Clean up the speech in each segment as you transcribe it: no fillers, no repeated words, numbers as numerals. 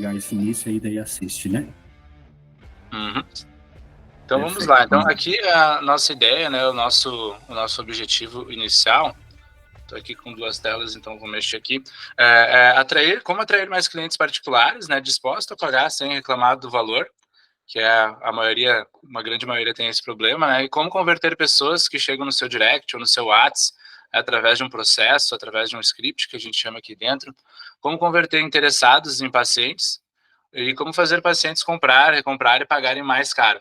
pegar esse início aí, daí assiste, né? Uhum. Então vamos Perfeito. lá. Então aqui a nossa ideia, né, o nosso objetivo inicial. Estou aqui com duas telas, então vou mexer aqui. Como atrair mais clientes particulares, né, dispostos a pagar sem reclamar do valor, que é a maioria, uma grande maioria tem esse problema, né? E como converter pessoas que chegam no seu direct ou no seu WhatsApp, através de um processo, através de um script que a gente chama aqui dentro, como converter interessados em pacientes e como fazer pacientes comprar, recomprar e pagarem mais caro.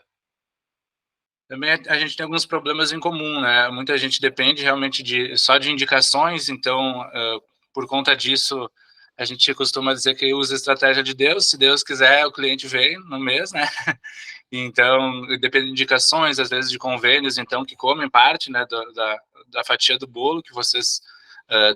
Também a gente tem alguns problemas em comum, né? Muita gente depende realmente só de indicações, então, por conta disso, a gente costuma dizer que usa a estratégia de Deus. Se Deus quiser, o cliente vem no mês, né? Então, depende de indicações, às vezes de convênios, então, que comem parte, né, da fatia do bolo que vocês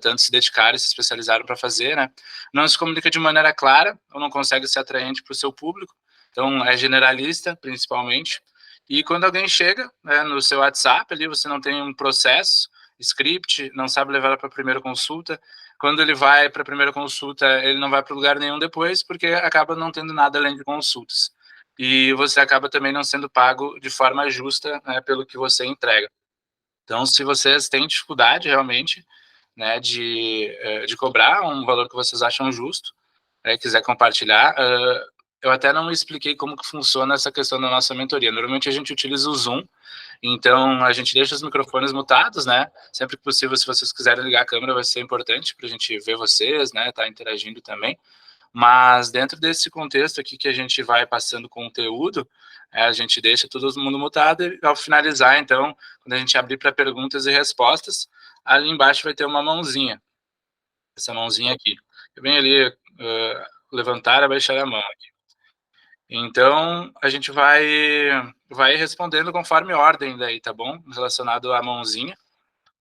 tanto se dedicaram e se especializaram para fazer, né? Não se comunica de maneira clara, ou não consegue ser atraente para o seu público, então é generalista, principalmente. E quando alguém chega, né, no seu WhatsApp, ali você não tem um processo, script, não sabe levar para a primeira consulta. Quando ele vai para a primeira consulta, ele não vai para lugar nenhum depois, porque acaba não tendo nada além de consultas. E você acaba também não sendo pago de forma justa, né, pelo que você entrega. Então, se vocês têm dificuldade realmente, né, de cobrar um valor que vocês acham justo, quiser compartilhar, eu até não expliquei como que funciona essa questão da nossa mentoria. Normalmente a gente utiliza o Zoom, então a gente deixa os microfones mutados, né? Sempre que possível, se vocês quiserem ligar a câmera, vai ser importante para a gente ver vocês, né? Tá interagindo também. Mas dentro desse contexto aqui que a gente vai passando conteúdo, a gente deixa todo mundo mutado e ao finalizar, então, quando a gente abrir para perguntas e respostas, ali embaixo vai ter uma mãozinha. Essa mãozinha aqui. Eu venho ali levantar e abaixar a mão aqui. Então, a gente vai respondendo conforme ordem daí, tá bom? Relacionado à mãozinha,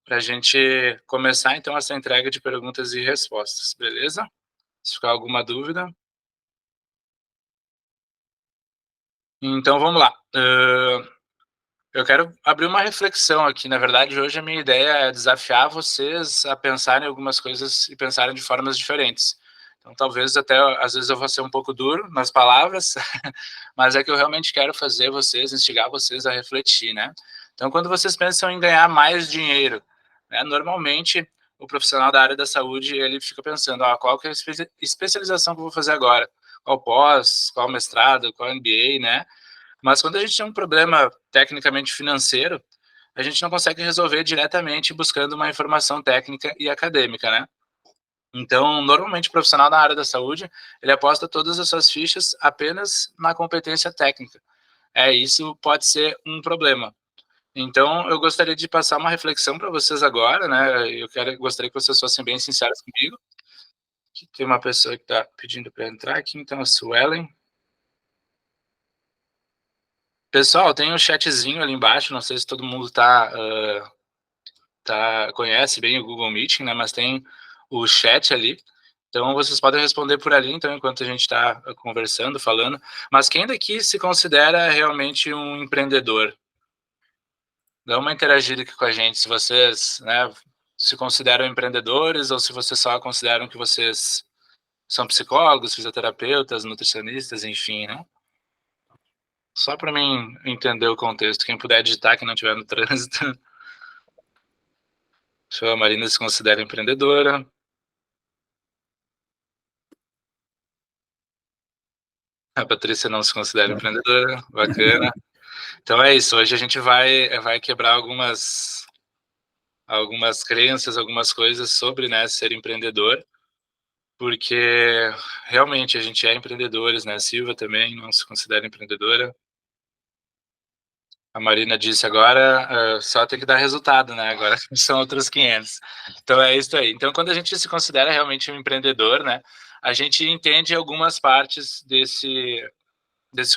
para a gente começar, então, essa entrega de perguntas e respostas, beleza? Se ficar alguma dúvida. Então, vamos lá. Eu quero abrir uma reflexão aqui. Na verdade, hoje a minha ideia é desafiar vocês a pensarem em algumas coisas e pensarem de formas diferentes. Então, talvez até, às vezes eu vou ser um pouco duro nas palavras, mas é que eu realmente quero fazer vocês, instigar vocês a refletir, né? Então, quando vocês pensam em ganhar mais dinheiro, né, normalmente o profissional da área da saúde, ele fica pensando, qual que é a especialização que eu vou fazer agora? Qual pós, qual mestrado, qual MBA, né? Mas quando a gente tem um problema tecnicamente financeiro, a gente não consegue resolver diretamente buscando uma informação técnica e acadêmica, né? Então, normalmente o profissional na área da saúde, ele aposta todas as suas fichas apenas na competência técnica. Isso pode ser um problema. Então, eu gostaria de passar uma reflexão para vocês agora, né? Gostaria que vocês fossem bem sinceros comigo. Tem uma pessoa que está pedindo para entrar aqui, então a Suelen. Pessoal, tem um chatzinho ali embaixo, não sei se todo mundo conhece bem o Google Meeting, né? Mas tem o chat ali. Então, vocês podem responder por ali, então, enquanto a gente está conversando, falando. Mas quem daqui se considera realmente um empreendedor? Dá uma interagida aqui com a gente, se vocês, né, se consideram empreendedores ou se vocês só consideram que vocês são psicólogos, fisioterapeutas, nutricionistas, enfim, né? Só para mim entender o contexto. Quem puder digitar, que não estiver no trânsito. A Marina se considera empreendedora. A Patrícia não se considera empreendedora. Bacana. Então é isso. Hoje a gente vai quebrar algumas crenças, algumas coisas sobre, né, ser empreendedor, porque realmente a gente é empreendedores, né? A Silvia também não se considera empreendedora. A Marina disse agora, só tem que dar resultado, né? Agora são outros 500. Então é isso aí. Então, quando a gente se considera realmente um empreendedor, né, a gente entende algumas partes desse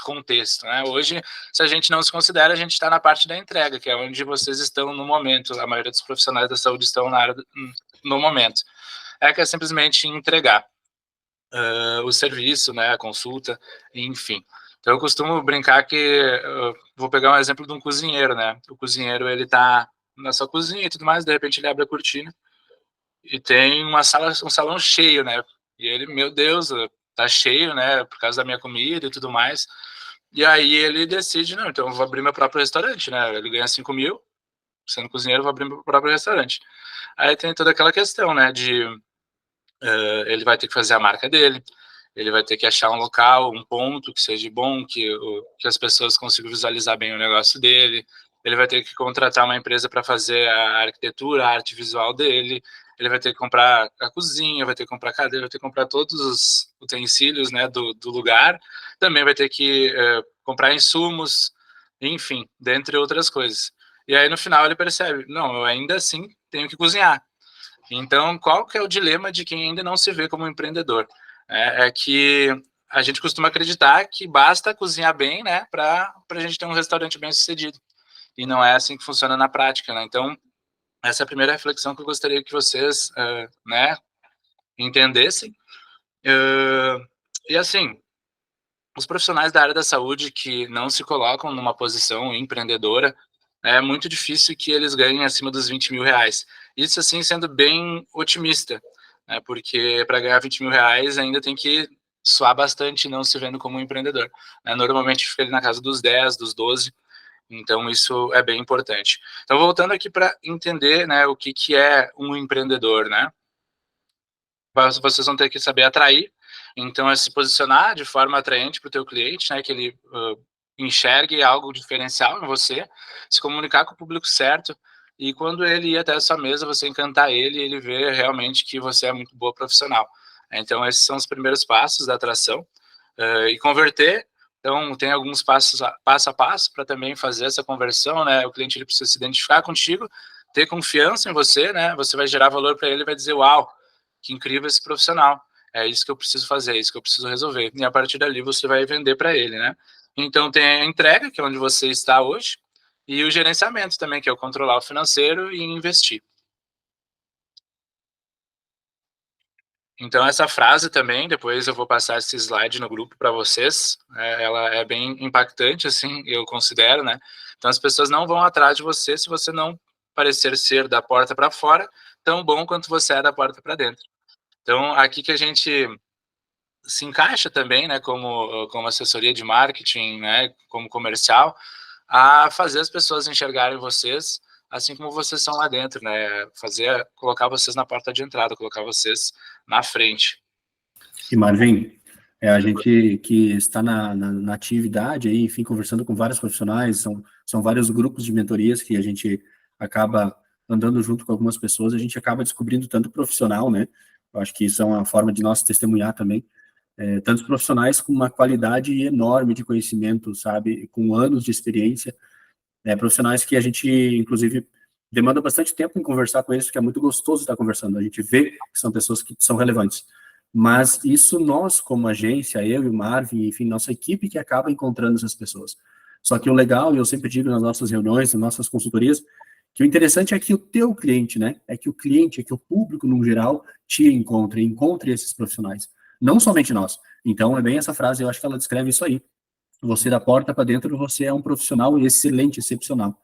contexto, né? Hoje, se a gente não se considera, a gente está na parte da entrega, que é onde vocês estão no momento. A maioria dos profissionais da saúde estão na área no momento. Que é simplesmente entregar o serviço, né, a consulta, enfim. Então, eu costumo brincar que vou pegar um exemplo de um cozinheiro, né? O cozinheiro, ele tá na sua cozinha e tudo mais, de repente ele abre a cortina e tem um salão cheio, né? E ele, meu Deus, tá cheio, né, por causa da minha comida e tudo mais. E aí ele decide, não, então eu vou abrir meu próprio restaurante, né? Ele ganha 5 mil, sendo cozinheiro, eu vou abrir meu próprio restaurante. Aí tem toda aquela questão, né, de ele vai ter que fazer a marca dele, ele vai ter que achar um local, um ponto que seja bom, que as pessoas consigam visualizar bem o negócio dele, ele vai ter que contratar uma empresa para fazer a arquitetura, a arte visual dele, ele vai ter que comprar a cozinha, vai ter que comprar a cadeira, vai ter que comprar todos os utensílios, né, do lugar, também vai ter que comprar insumos, enfim, dentre outras coisas. E aí no final ele percebe, não, eu ainda assim tenho que cozinhar. Então, qual que é o dilema de quem ainda não se vê como empreendedor? É que a gente costuma acreditar que basta cozinhar bem, né, para a gente ter um restaurante bem sucedido. E não é assim que funciona na prática, né? Então, essa é a primeira reflexão que eu gostaria que vocês, né, entendessem. E assim, os profissionais da área da saúde que não se colocam numa posição empreendedora, é muito difícil que eles ganhem acima dos 20 mil reais. Isso, assim, sendo bem otimista, né? Porque para ganhar 20 mil reais ainda tem que suar bastante não se vendo como um empreendedor, né? Normalmente fica ali na casa dos 10, dos 12, então isso é bem importante. Então, voltando aqui para entender, né, o que é um empreendedor, né? Vocês vão ter que saber atrair, então é se posicionar de forma atraente para o teu cliente, né, que ele enxergue algo diferencial em você, se comunicar com o público certo, e quando ele ir até a sua mesa, você encantar ele e ele ver realmente que você é muito boa profissional. Então esses são os primeiros passos da atração, e converter, então tem alguns passos passo a passo para também fazer essa conversão, né, o cliente ele precisa se identificar contigo, ter confiança em você, né, você vai gerar valor para ele, vai dizer, uau, que incrível esse profissional, é isso que eu preciso fazer, é isso que eu preciso resolver. E a partir dali você vai vender para ele, né? Então tem a entrega, que é onde você está hoje, e o gerenciamento também, que é o controlar o financeiro e investir. Então essa frase também, depois eu vou passar esse slide no grupo para vocês, ela é bem impactante, assim, eu considero, né? Então as pessoas não vão atrás de você se você não parecer ser da porta para fora tão bom quanto você é da porta para dentro. Então aqui que a gente se encaixa também, né, como assessoria de marketing, né, como comercial, a fazer as pessoas enxergarem vocês assim como vocês são lá dentro, né, colocar vocês na porta de entrada, colocar vocês na frente. E Marvin, a gente que está na atividade aí, enfim, conversando com vários profissionais, são vários grupos de mentorias que a gente acaba andando junto com algumas pessoas, a gente acaba descobrindo tanto profissional, né? Eu acho que isso é uma forma de nós testemunhar também, tantos profissionais com uma qualidade enorme de conhecimento, sabe, com anos de experiência, profissionais que a gente, inclusive, demanda bastante tempo em conversar com eles, porque é muito gostoso estar conversando, a gente vê que são pessoas que são relevantes. Mas isso nós, como agência, eu e o Marvin, enfim, nossa equipe que acaba encontrando essas pessoas. Só que o legal, e eu sempre digo nas nossas reuniões, nas nossas consultorias, que o interessante é que o teu cliente, né, é que o cliente, é que o público, no geral, te encontre esses profissionais. Não somente nós. Então, é bem essa frase, eu acho que ela descreve isso aí. Você da porta para dentro, você é um profissional excelente, excepcional.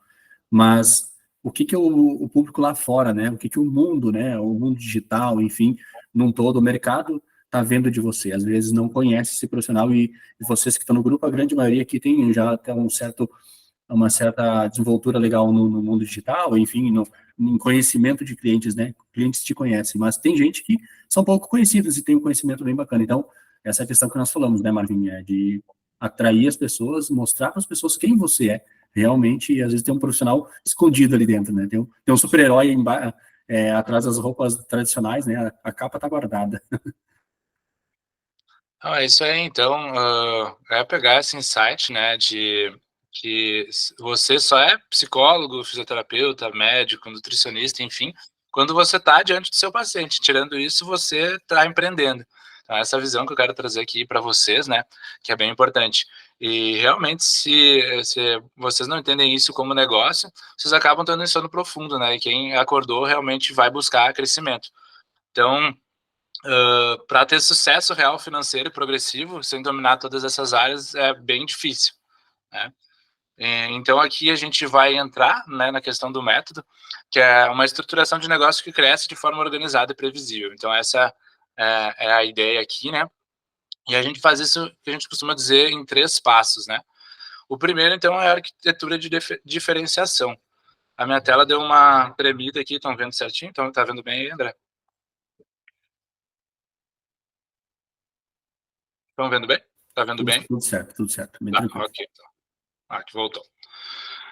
Mas o que o público lá fora, né? O que o mundo, né? O mundo digital, enfim, num todo, o mercado está vendo de você. Às vezes não conhece esse profissional e vocês que estão no grupo, a grande maioria aqui tem já até uma certa desenvoltura legal no mundo digital, enfim, no conhecimento de clientes, né? Clientes te conhecem, mas tem gente que são pouco conhecidos e tem um conhecimento bem bacana. Então, essa é a questão que nós falamos, né, Marvin? É de atrair as pessoas, mostrar para as pessoas quem você é realmente, e às vezes tem um profissional escondido ali dentro, né? Tem um super-herói atrás das roupas tradicionais, né? A capa tá guardada. Ah, isso aí, então, é pegar esse insight, né, de que você só é psicólogo, fisioterapeuta, médico, nutricionista, enfim, quando você está diante do seu paciente. Tirando isso, você está empreendendo. Então, essa visão que eu quero trazer aqui para vocês, né, que é bem importante. E realmente, se vocês não entendem isso como negócio, vocês acabam tendo um sono profundo, né? E quem acordou realmente vai buscar crescimento. Então, para ter sucesso real financeiro e progressivo, sem dominar todas essas áreas, é bem difícil, né? Então, aqui a gente vai entrar, né, na questão do método, que é uma estruturação de negócio que cresce de forma organizada e previsível. Então, essa é a ideia aqui, né? E a gente faz isso que a gente costuma dizer em 3 passos, né? O primeiro, então, é a arquitetura de diferenciação. A minha tela deu uma tremida aqui, estão vendo certinho? Então, tá vendo bem aí, André? Estão vendo bem? Tá vendo bem? Tudo certo, bem Tá, tranquilo. ok. Então. Aqui voltou.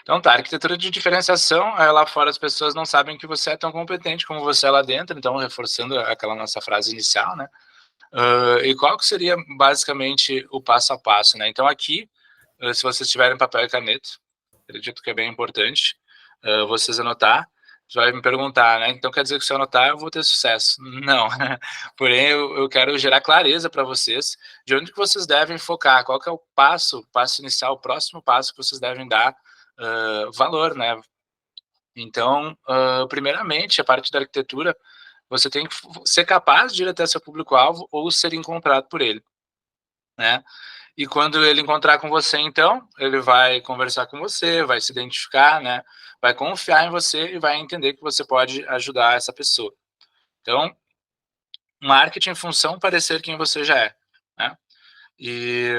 Então tá, a arquitetura de diferenciação, lá fora as pessoas não sabem que você é tão competente como você é lá dentro, então reforçando aquela nossa frase inicial, né? E qual que seria basicamente o passo a passo, né? Então aqui, se vocês tiverem papel e caneta, acredito que é bem importante vocês anotar. Você vai me perguntar, né? Então quer dizer que se eu anotar eu vou ter sucesso? Não. Porém eu quero gerar clareza para vocês de onde que vocês devem focar, qual que é o passo inicial, o próximo passo que vocês devem dar valor, né? Então, primeiramente, a parte da arquitetura, você tem que ser capaz de ir até seu público-alvo ou ser encontrado por ele, né? E quando ele encontrar com você, então, ele vai conversar com você, vai se identificar, né? Vai confiar em você e vai entender que você pode ajudar essa pessoa. Então, marketing em função parecer quem você já é, né? E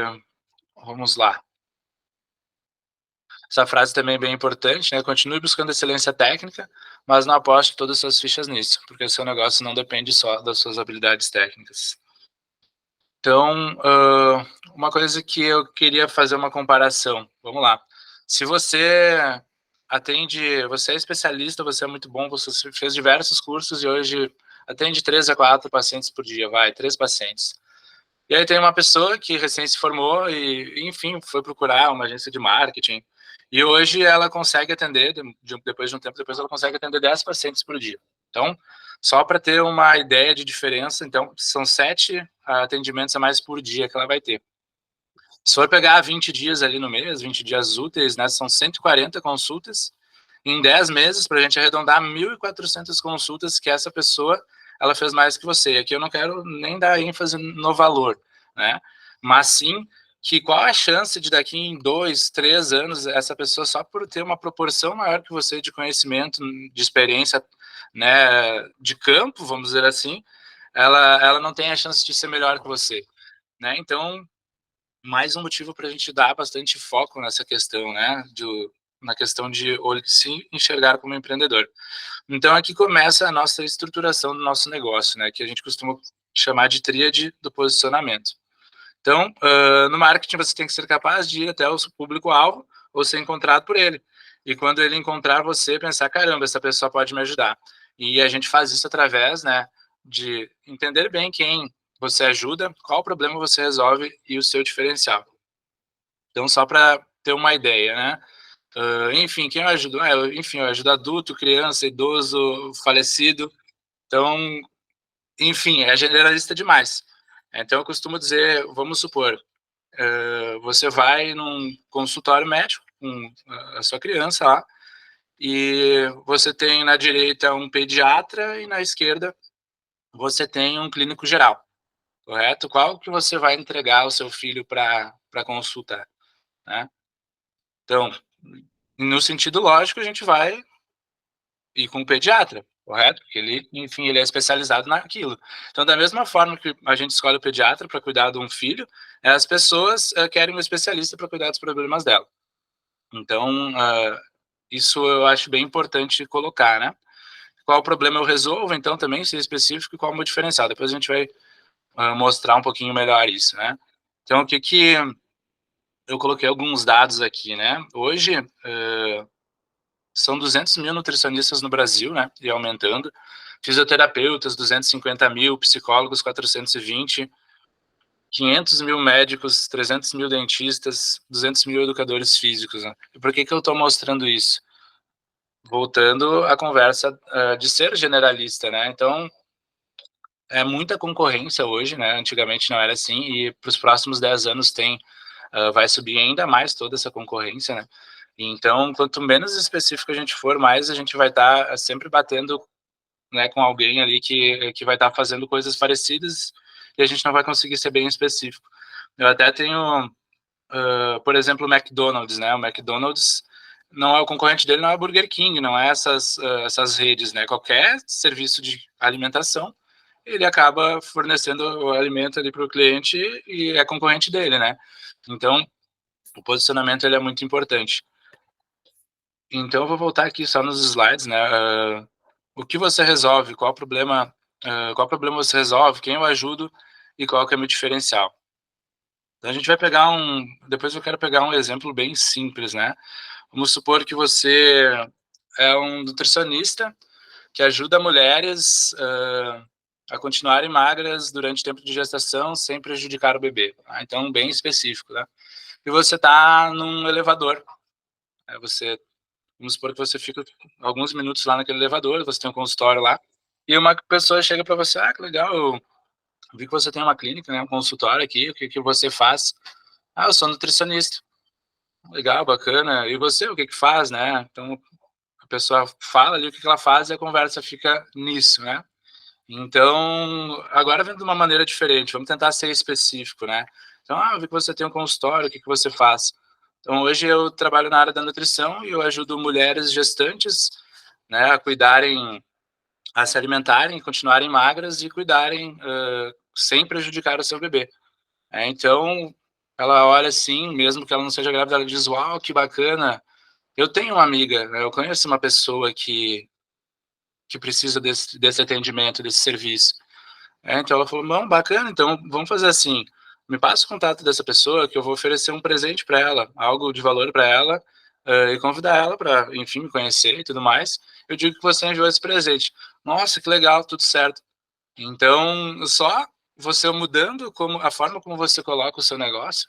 vamos lá. Essa frase também é bem importante, né? Continue buscando excelência técnica, mas não aposte todas as suas fichas nisso, porque o seu negócio não depende só das suas habilidades técnicas. Então, uma coisa que eu queria fazer uma comparação. Vamos lá. Se você você é especialista, você é muito bom, você fez diversos cursos e hoje atende 3 a 4 pacientes por dia, 3 pacientes. E aí tem uma pessoa que recém se formou e, enfim, foi procurar uma agência de marketing. E hoje ela consegue atender, depois de um tempo depois, ela consegue atender 10 pacientes por dia. Então, só para ter uma ideia de diferença, então, são 7 atendimentos a mais por dia que ela vai ter. Se for pegar 20 dias ali no mês, 20 dias úteis, né, são 140 consultas. Em 10 meses, para a gente arredondar 1.400 consultas que essa pessoa ela fez mais que você. Aqui eu não quero nem dar ênfase no valor, né? Mas sim que qual a chance de daqui em 2, 3 anos essa pessoa, só por ter uma proporção maior que você de conhecimento, de experiência, né, de campo, vamos dizer assim, ela não tem a chance de ser melhor que você, né? Então, mais um motivo para a gente dar bastante foco nessa questão, né? Na questão de se enxergar como empreendedor. Então, aqui começa a nossa estruturação do nosso negócio, né? Que a gente costuma chamar de tríade do posicionamento. Então, no marketing, você tem que ser capaz de ir até o seu público-alvo ou ser encontrado por ele. E quando ele encontrar você, pensar, caramba, essa pessoa pode me ajudar. E a gente faz isso através, né, de entender bem quem você ajuda, qual problema você resolve e o seu diferencial. Então, só para ter uma ideia, né? Enfim, quem eu ajudo? Eu ajudo adulto, criança, idoso, falecido. Então, enfim, é generalista demais. Então, eu costumo dizer, vamos supor, você vai num consultório médico com a sua criança lá, e você tem na direita um pediatra e na esquerda você tem um clínico geral, correto? Qual que você vai entregar ao seu filho para consultar, né? Então, no sentido lógico, a gente vai ir com o pediatra, correto? Porque ele, enfim, ele é especializado naquilo. Então, da mesma forma que a gente escolhe o pediatra para cuidar de um filho, as pessoas querem um especialista para cuidar dos problemas dela. Então, isso eu acho bem importante colocar, né? Qual problema eu resolvo, então, também ser específico e qual é o meu diferencial. Depois a gente vai mostrar um pouquinho melhor isso, né? Então, o que que eu coloquei alguns dados aqui, né? Hoje, são 200 mil nutricionistas no Brasil, né? E aumentando. Fisioterapeutas, 250 mil, psicólogos, 420, 500 mil médicos, 300 mil dentistas, 200 mil educadores físicos, né? E por que que eu estou mostrando isso? Voltando à conversa de ser generalista, né? Então, é muita concorrência hoje, né? Antigamente não era assim, e para os próximos 10 anos vai subir ainda mais toda essa concorrência, né? Então, quanto menos específico a gente for, mais a gente vai estar sempre batendo, né, com alguém ali que vai estar fazendo coisas parecidas e a gente não vai conseguir ser bem específico. Eu até tenho, por exemplo, o McDonald's, né? O McDonald's não é o concorrente dele, não é o Burger King, não é essas redes, né? Qualquer serviço de alimentação ele acaba fornecendo o alimento ali para o cliente e é concorrente dele, né? Então, o posicionamento ele é muito importante. Então, eu vou voltar aqui só nos slides, né? O que você resolve, qual problema você resolve, quem eu ajudo e qual que é o meu diferencial. Então, a gente vai pegar depois eu quero pegar um exemplo bem simples, né? Vamos supor que você é um nutricionista que ajuda mulheres a continuarem magras durante o tempo de gestação sem prejudicar o bebê. Tá? Então, bem específico, né? E você está num elevador. Vamos supor que você fica alguns minutos lá naquele elevador, você tem um consultório lá, e uma pessoa chega para você, que legal, eu vi que você tem uma clínica, né, um consultório aqui, o que que você faz? Eu sou nutricionista. Legal, bacana. E você, o que que faz, né? Então, a pessoa fala ali o que que ela faz e a conversa fica nisso, né? Então, agora vendo de uma maneira diferente, vamos tentar ser específico, né? Então, eu vi que você tem um consultório, o que que você faz? Então, hoje eu trabalho na área da nutrição e eu ajudo mulheres gestantes, né, a cuidarem, a se alimentarem, continuarem magras e cuidarem sem prejudicar o seu bebê. Então, ela olha assim, mesmo que ela não seja grávida, ela diz, uau, que bacana. Eu tenho uma amiga, né, eu conheço uma pessoa que precisa desse atendimento, desse serviço. Então ela falou, não, bacana, então vamos fazer assim, me passa o contato dessa pessoa que eu vou oferecer um presente para ela, algo de valor para ela, e convidar ela para, enfim, me conhecer e tudo mais. Eu digo que você enviou esse presente. Nossa, que legal, tudo certo. Então, só você mudando a forma como você coloca o seu negócio,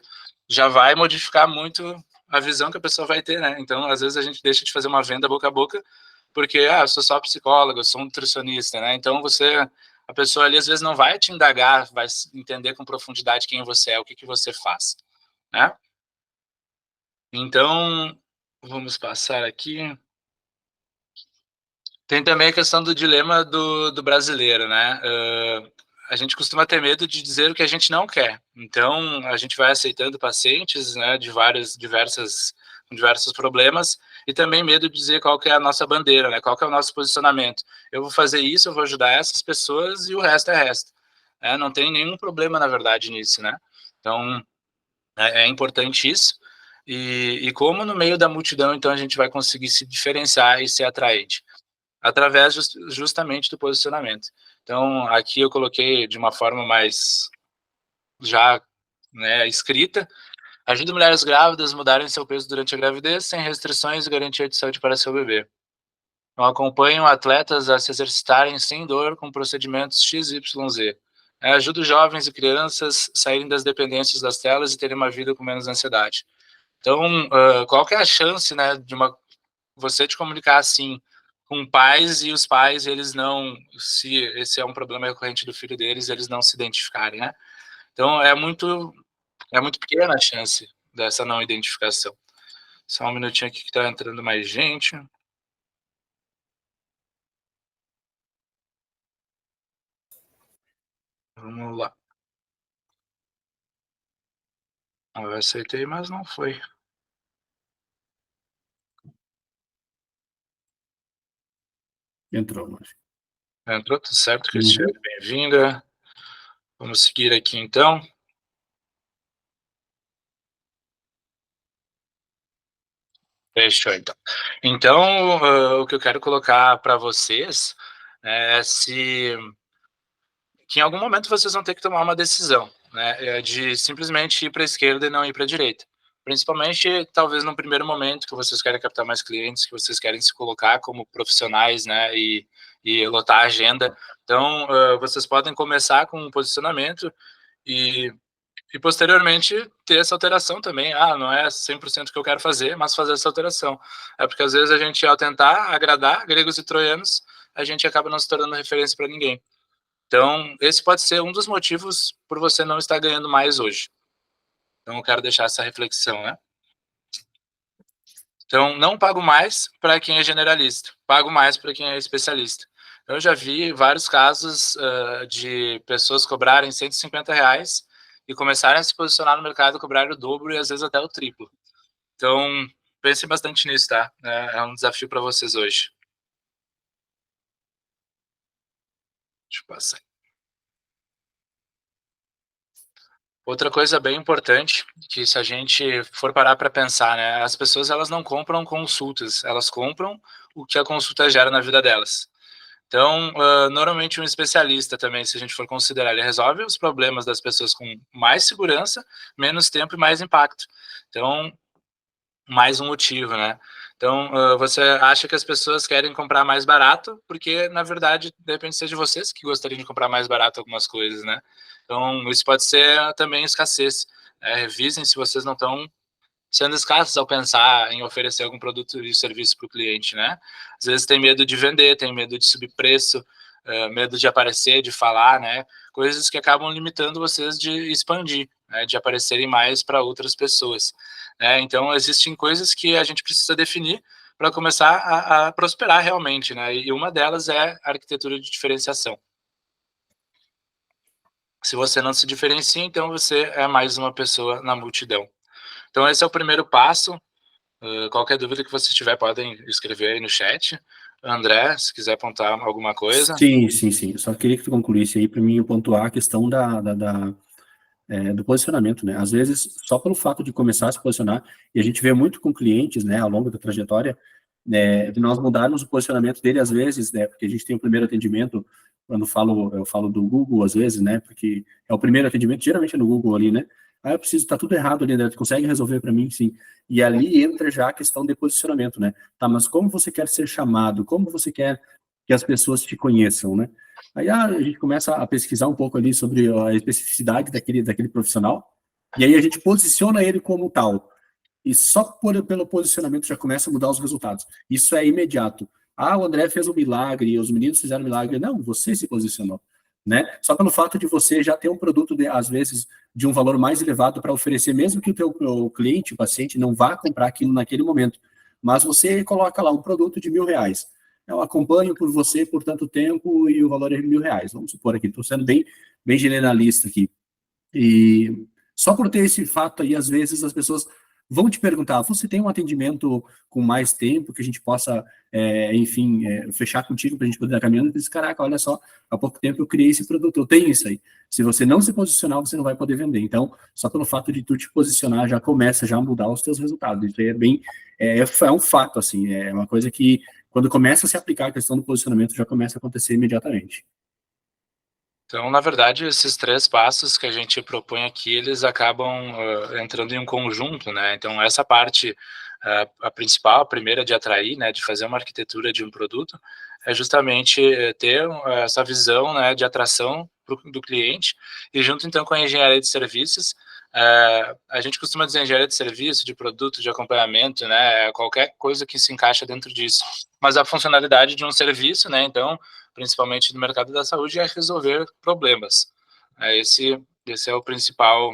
já vai modificar muito a visão que a pessoa vai ter, né? Então, às vezes a gente deixa de fazer uma venda boca a boca, porque, eu sou só psicólogo, eu sou um nutricionista, né? Então, a pessoa ali às vezes não vai te indagar, vai entender com profundidade quem você é, o que que você faz, né? Então, vamos passar aqui. Tem também a questão do dilema do brasileiro, né? A gente costuma ter medo de dizer o que a gente não quer. Então, a gente vai aceitando pacientes, né, com diversos problemas, e também medo de dizer qual que é a nossa bandeira, né, qual que é o nosso posicionamento. Eu vou fazer isso, eu vou ajudar essas pessoas e o resto é resto. Não tem nenhum problema, na verdade, nisso, né? Então, é importante isso. E como no meio da multidão, então, a gente vai conseguir se diferenciar e ser atraente? Através justamente do posicionamento. Então, aqui eu coloquei de uma forma mais já, né, escrita, ajuda mulheres grávidas a mudarem seu peso durante a gravidez sem restrições e garantia de saúde para seu bebê. Então, acompanham atletas a se exercitarem sem dor com procedimentos XYZ. Ajuda os jovens e crianças a saírem das dependências das telas e terem uma vida com menos ansiedade. Então, qual que é a chance, né, você te comunicar assim com pais e os pais, eles não, se esse é um problema recorrente do filho deles, eles não se identificarem, né? Então, é muito pequena a chance dessa não identificação. Só um minutinho aqui que tá entrando mais gente. Vamos lá. Eu aceitei, mas não foi. Entrou, mas. Entrou tudo certo, Cristiane, bem-vinda. Vamos seguir aqui então. Fechou, então. Então, o que eu quero colocar para vocês é que em algum momento vocês vão ter que tomar uma decisão, né, de simplesmente ir para a esquerda e não ir para a direita. Principalmente, talvez, no primeiro momento que vocês querem captar mais clientes, que vocês querem se colocar como profissionais, né, e lotar a agenda. Então, vocês podem começar com um posicionamento e, e posteriormente ter essa alteração também. Não é 100% o que eu quero fazer, mas fazer essa alteração. É porque às vezes a gente, ao tentar agradar gregos e troianos, a gente acaba não se tornando referência para ninguém. Então, esse pode ser um dos motivos por você não estar ganhando mais hoje. Então, eu quero deixar essa reflexão, né? Então, não pago mais para quem é generalista, pago mais para quem é especialista. Eu já vi vários casos de pessoas cobrarem R$ 150 e começarem a se posicionar no mercado, cobrar o dobro e às vezes até o triplo. Então, pense bastante nisso, tá? É um desafio para vocês hoje. Deixa eu passar. Outra coisa bem importante, que se a gente for parar para pensar, né, as pessoas elas não compram consultas, elas compram o que a consulta gera na vida delas. Então, normalmente um especialista também, se a gente for considerar, ele resolve os problemas das pessoas com mais segurança, menos tempo e mais impacto. Então, mais um motivo, né? Então, você acha que as pessoas querem comprar mais barato, porque, na verdade, de repente seja vocês que gostariam de comprar mais barato algumas coisas, né? Então, isso pode ser também escassez. Revisem se vocês não estão sendo escassos ao pensar em oferecer algum produto e serviço para o cliente, né? Às vezes tem medo de vender, tem medo de subir preço, medo de aparecer, de falar, né? Coisas que acabam limitando vocês de expandir, né? De aparecerem mais para outras pessoas, né? Então, existem coisas que a gente precisa definir para começar a prosperar realmente, né? E uma delas é a arquitetura de diferenciação. Se você não se diferencia, então você é mais uma pessoa na multidão. Então, esse é o primeiro passo. Qualquer dúvida que você tiver, podem escrever aí no chat. André, se quiser apontar alguma coisa. Sim, sim, sim. Eu só queria que tu concluísse aí para mim pontuar a questão do posicionamento, né? Às vezes, só pelo fato de começar a se posicionar, e a gente vê muito com clientes, né, ao longo da trajetória, né, de nós mudarmos o posicionamento dele, às vezes, né, porque a gente tem o primeiro atendimento, eu falo do Google, às vezes, né, porque é o primeiro atendimento, geralmente é no Google ali, né? Ah, eu preciso, tá tudo errado ali, né? Tu consegue resolver para mim? Sim. E ali entra já a questão de posicionamento, né? Tá, mas como você quer ser chamado? Como você quer que as pessoas te conheçam, né? Aí a gente começa a pesquisar um pouco ali sobre a especificidade daquele profissional, e aí a gente posiciona ele como tal. E só pelo posicionamento já começa a mudar os resultados. Isso é imediato. Ah, o André fez um milagre, os meninos fizeram um milagre. Não, você se posicionou. Né? Só pelo fato de você já ter um produto, às vezes, de um valor mais elevado para oferecer, mesmo que o cliente, o paciente, não vá comprar aquilo naquele momento. Mas você coloca lá um produto de R$ 1.000. Eu acompanho por você por tanto tempo e o valor é R$ 1.000. Vamos supor aqui, estou sendo bem generalista aqui. E só por ter esse fato aí, às vezes as pessoas vão te perguntar: você tem um atendimento com mais tempo que a gente possa, enfim, fechar contigo para a gente poder dar caminhando? E diz: caraca, olha só, há pouco tempo eu criei esse produto, eu tenho isso aí. Se você não se posicionar, você não vai poder vender. Então, só pelo fato de tu te posicionar, já começa já a mudar os teus resultados. Isso aí é um fato, assim, é uma coisa que, quando começa a se aplicar a questão do posicionamento, já começa a acontecer imediatamente. Então, na verdade, esses 3 passos que a gente propõe aqui, eles acabam, entrando em um conjunto, né. Então essa parte, a principal, a primeira de atrair, né, de fazer uma arquitetura de um produto, é justamente, ter essa visão, né, de atração do cliente, e junto então com a engenharia de serviços, a gente costuma dizer engenharia de serviço, de produto, de acompanhamento, né, qualquer coisa que se encaixa dentro disso. Mas a funcionalidade de um serviço, né, então principalmente no mercado da saúde, é resolver problemas. Esse é o principal,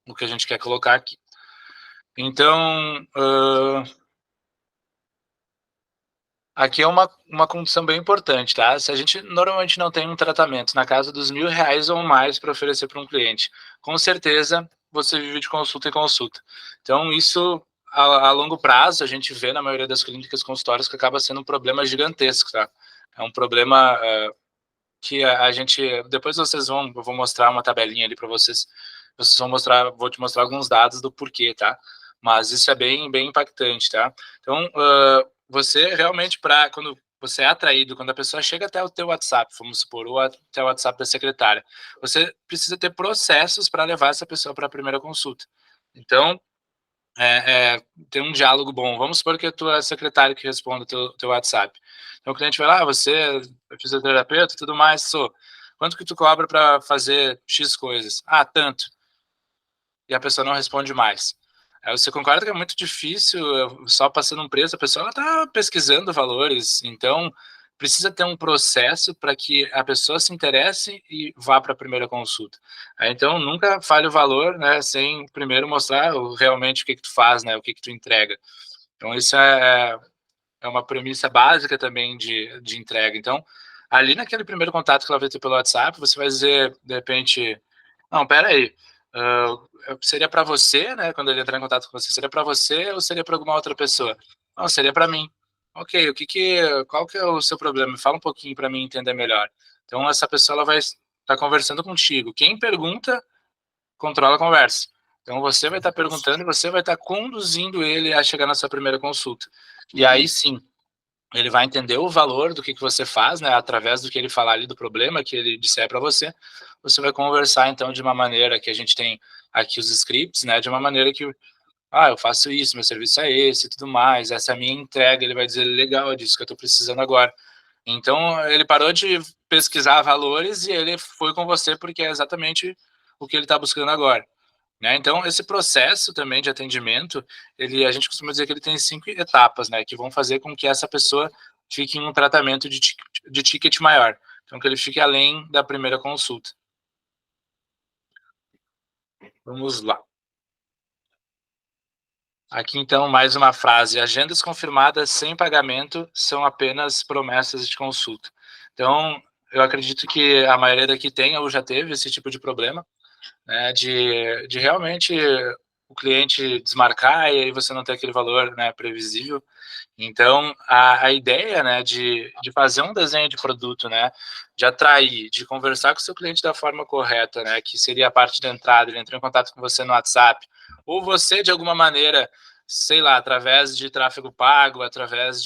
o que a gente quer colocar aqui. Então, aqui é uma condição bem importante, tá? Se a gente normalmente não tem um tratamento na casa dos R$ 1.000 ou mais para oferecer para um cliente, com certeza você vive de consulta em consulta. Então, isso a longo prazo, a gente vê na maioria das clínicas consultórias que acaba sendo um problema gigantesco, tá? É um problema que a gente depois eu vou mostrar uma tabelinha ali para vocês. Vou te mostrar alguns dados do porquê, tá? Mas isso é bem impactante, tá? Então, você realmente para quando você é atraído, quando a pessoa chega até o teu WhatsApp, vamos supor, ou até o WhatsApp da secretária, você precisa ter processos para levar essa pessoa para a primeira consulta. Então, ter um diálogo bom. Vamos supor que é a tua secretária que responde o teu WhatsApp. Então o cliente vai lá: você é fisioterapeuta e tudo mais? Sou. Quanto que tu cobra para fazer X coisas? Ah, tanto. E a pessoa não responde mais. Aí você concorda que é muito difícil, só passando um preço, a pessoa ela tá pesquisando valores, então precisa ter um processo para que a pessoa se interesse e vá para a primeira consulta. Aí, então nunca fale o valor, né, sem primeiro mostrar realmente o que tu faz, né, o que tu entrega. Então isso é uma premissa básica também de entrega. Então, ali naquele primeiro contato que ela vai ter pelo WhatsApp, você vai dizer, de repente: não, espera aí, seria para você, né, quando ele entrar em contato com você, seria para você ou seria para alguma outra pessoa? Não, seria para mim. Ok, qual que é o seu problema? Fala um pouquinho para mim entender melhor. Então, essa pessoa ela vai estar conversando contigo. Quem pergunta controla a conversa. Então, você vai estar perguntando e você vai estar conduzindo ele a chegar na sua primeira consulta. E aí, sim, ele vai entender o valor do que você faz, né, através do que ele falar ali, do problema que ele disser para você. Você vai conversar, então, de uma maneira que a gente tem aqui os scripts, né, de uma maneira que, eu faço isso, meu serviço é esse e tudo mais, essa é a minha entrega. Ele vai dizer, legal, é disso que eu estou precisando agora. Então, ele parou de pesquisar valores e ele foi com você porque é exatamente o que ele está buscando agora. Né? Então, esse processo também de atendimento, a gente costuma dizer que ele tem 5 etapas, né, que vão fazer com que essa pessoa fique em um tratamento de ticket maior. Então, que ele fique além da primeira consulta. Vamos lá. Aqui, então, mais uma frase. Agendas confirmadas sem pagamento são apenas promessas de consulta. Então, eu acredito que a maioria daqui tem ou já teve esse tipo de problema, né, de realmente o cliente desmarcar e aí você não ter aquele valor, né, previsível. Então, a ideia, né, de fazer um desenho de produto, né, de atrair, de conversar com o seu cliente da forma correta, né, que seria a parte da entrada, ele entrou em contato com você no WhatsApp, ou você, de alguma maneira, sei lá, através de tráfego pago, através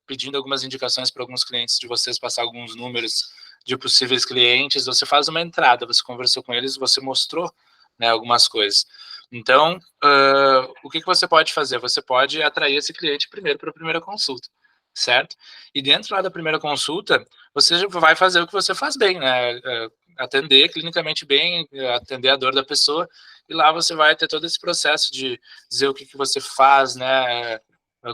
pedindo algumas indicações para alguns clientes de vocês, passar alguns números de possíveis clientes, você faz uma entrada, você conversou com eles, você mostrou, né, algumas coisas. Então, o que você pode fazer? Você pode atrair esse cliente primeiro para a primeira consulta, certo? E dentro lá da primeira consulta, você já vai fazer o que você faz bem, né? Atender clinicamente bem, atender a dor da pessoa, e lá você vai ter todo esse processo de dizer o que você faz, né?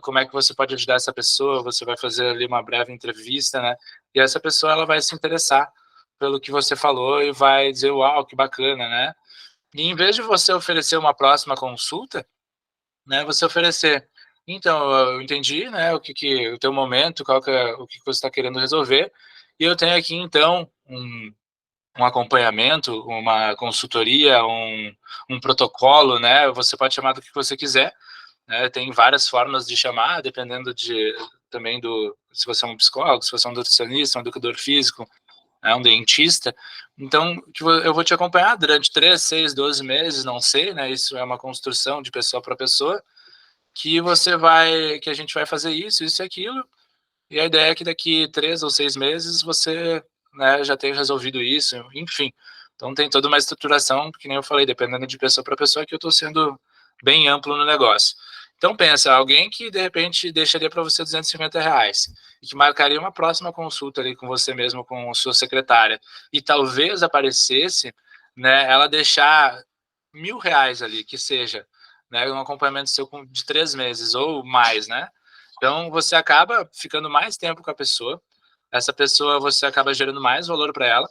Como é que você pode ajudar essa pessoa, você vai fazer ali uma breve entrevista, né? E essa pessoa, ela vai se interessar pelo que você falou e vai dizer, uau, que bacana, né? E em vez de você oferecer uma próxima consulta, né, você oferecer, então, eu entendi, né, o teu momento, o que você está querendo resolver, e eu tenho aqui, então, um acompanhamento, uma consultoria, um protocolo, né, você pode chamar do que você quiser, né, tem várias formas de chamar, dependendo também se você é um psicólogo, se você é um nutricionista, um educador físico, um dentista. Então, eu vou te acompanhar durante 3, 6, 12 meses, não sei, né? Isso é uma construção de pessoa para pessoa, que a gente vai fazer isso e aquilo, e a ideia é que daqui 3 ou 6 meses você, né, já tenha resolvido isso, enfim. Então tem toda uma estruturação, que nem eu falei, dependendo de pessoa para pessoa, que eu estou sendo bem amplo no negócio. Então pensa, alguém que de repente deixaria para você R$ 250 e que marcaria uma próxima consulta ali com você mesmo, com a sua secretária, e talvez aparecesse, né, ela deixar R$ 1.000 ali, que seja, né, um acompanhamento seu de 3 meses ou mais, né? Então você acaba ficando mais tempo com a pessoa, essa pessoa você acaba gerando mais valor para ela.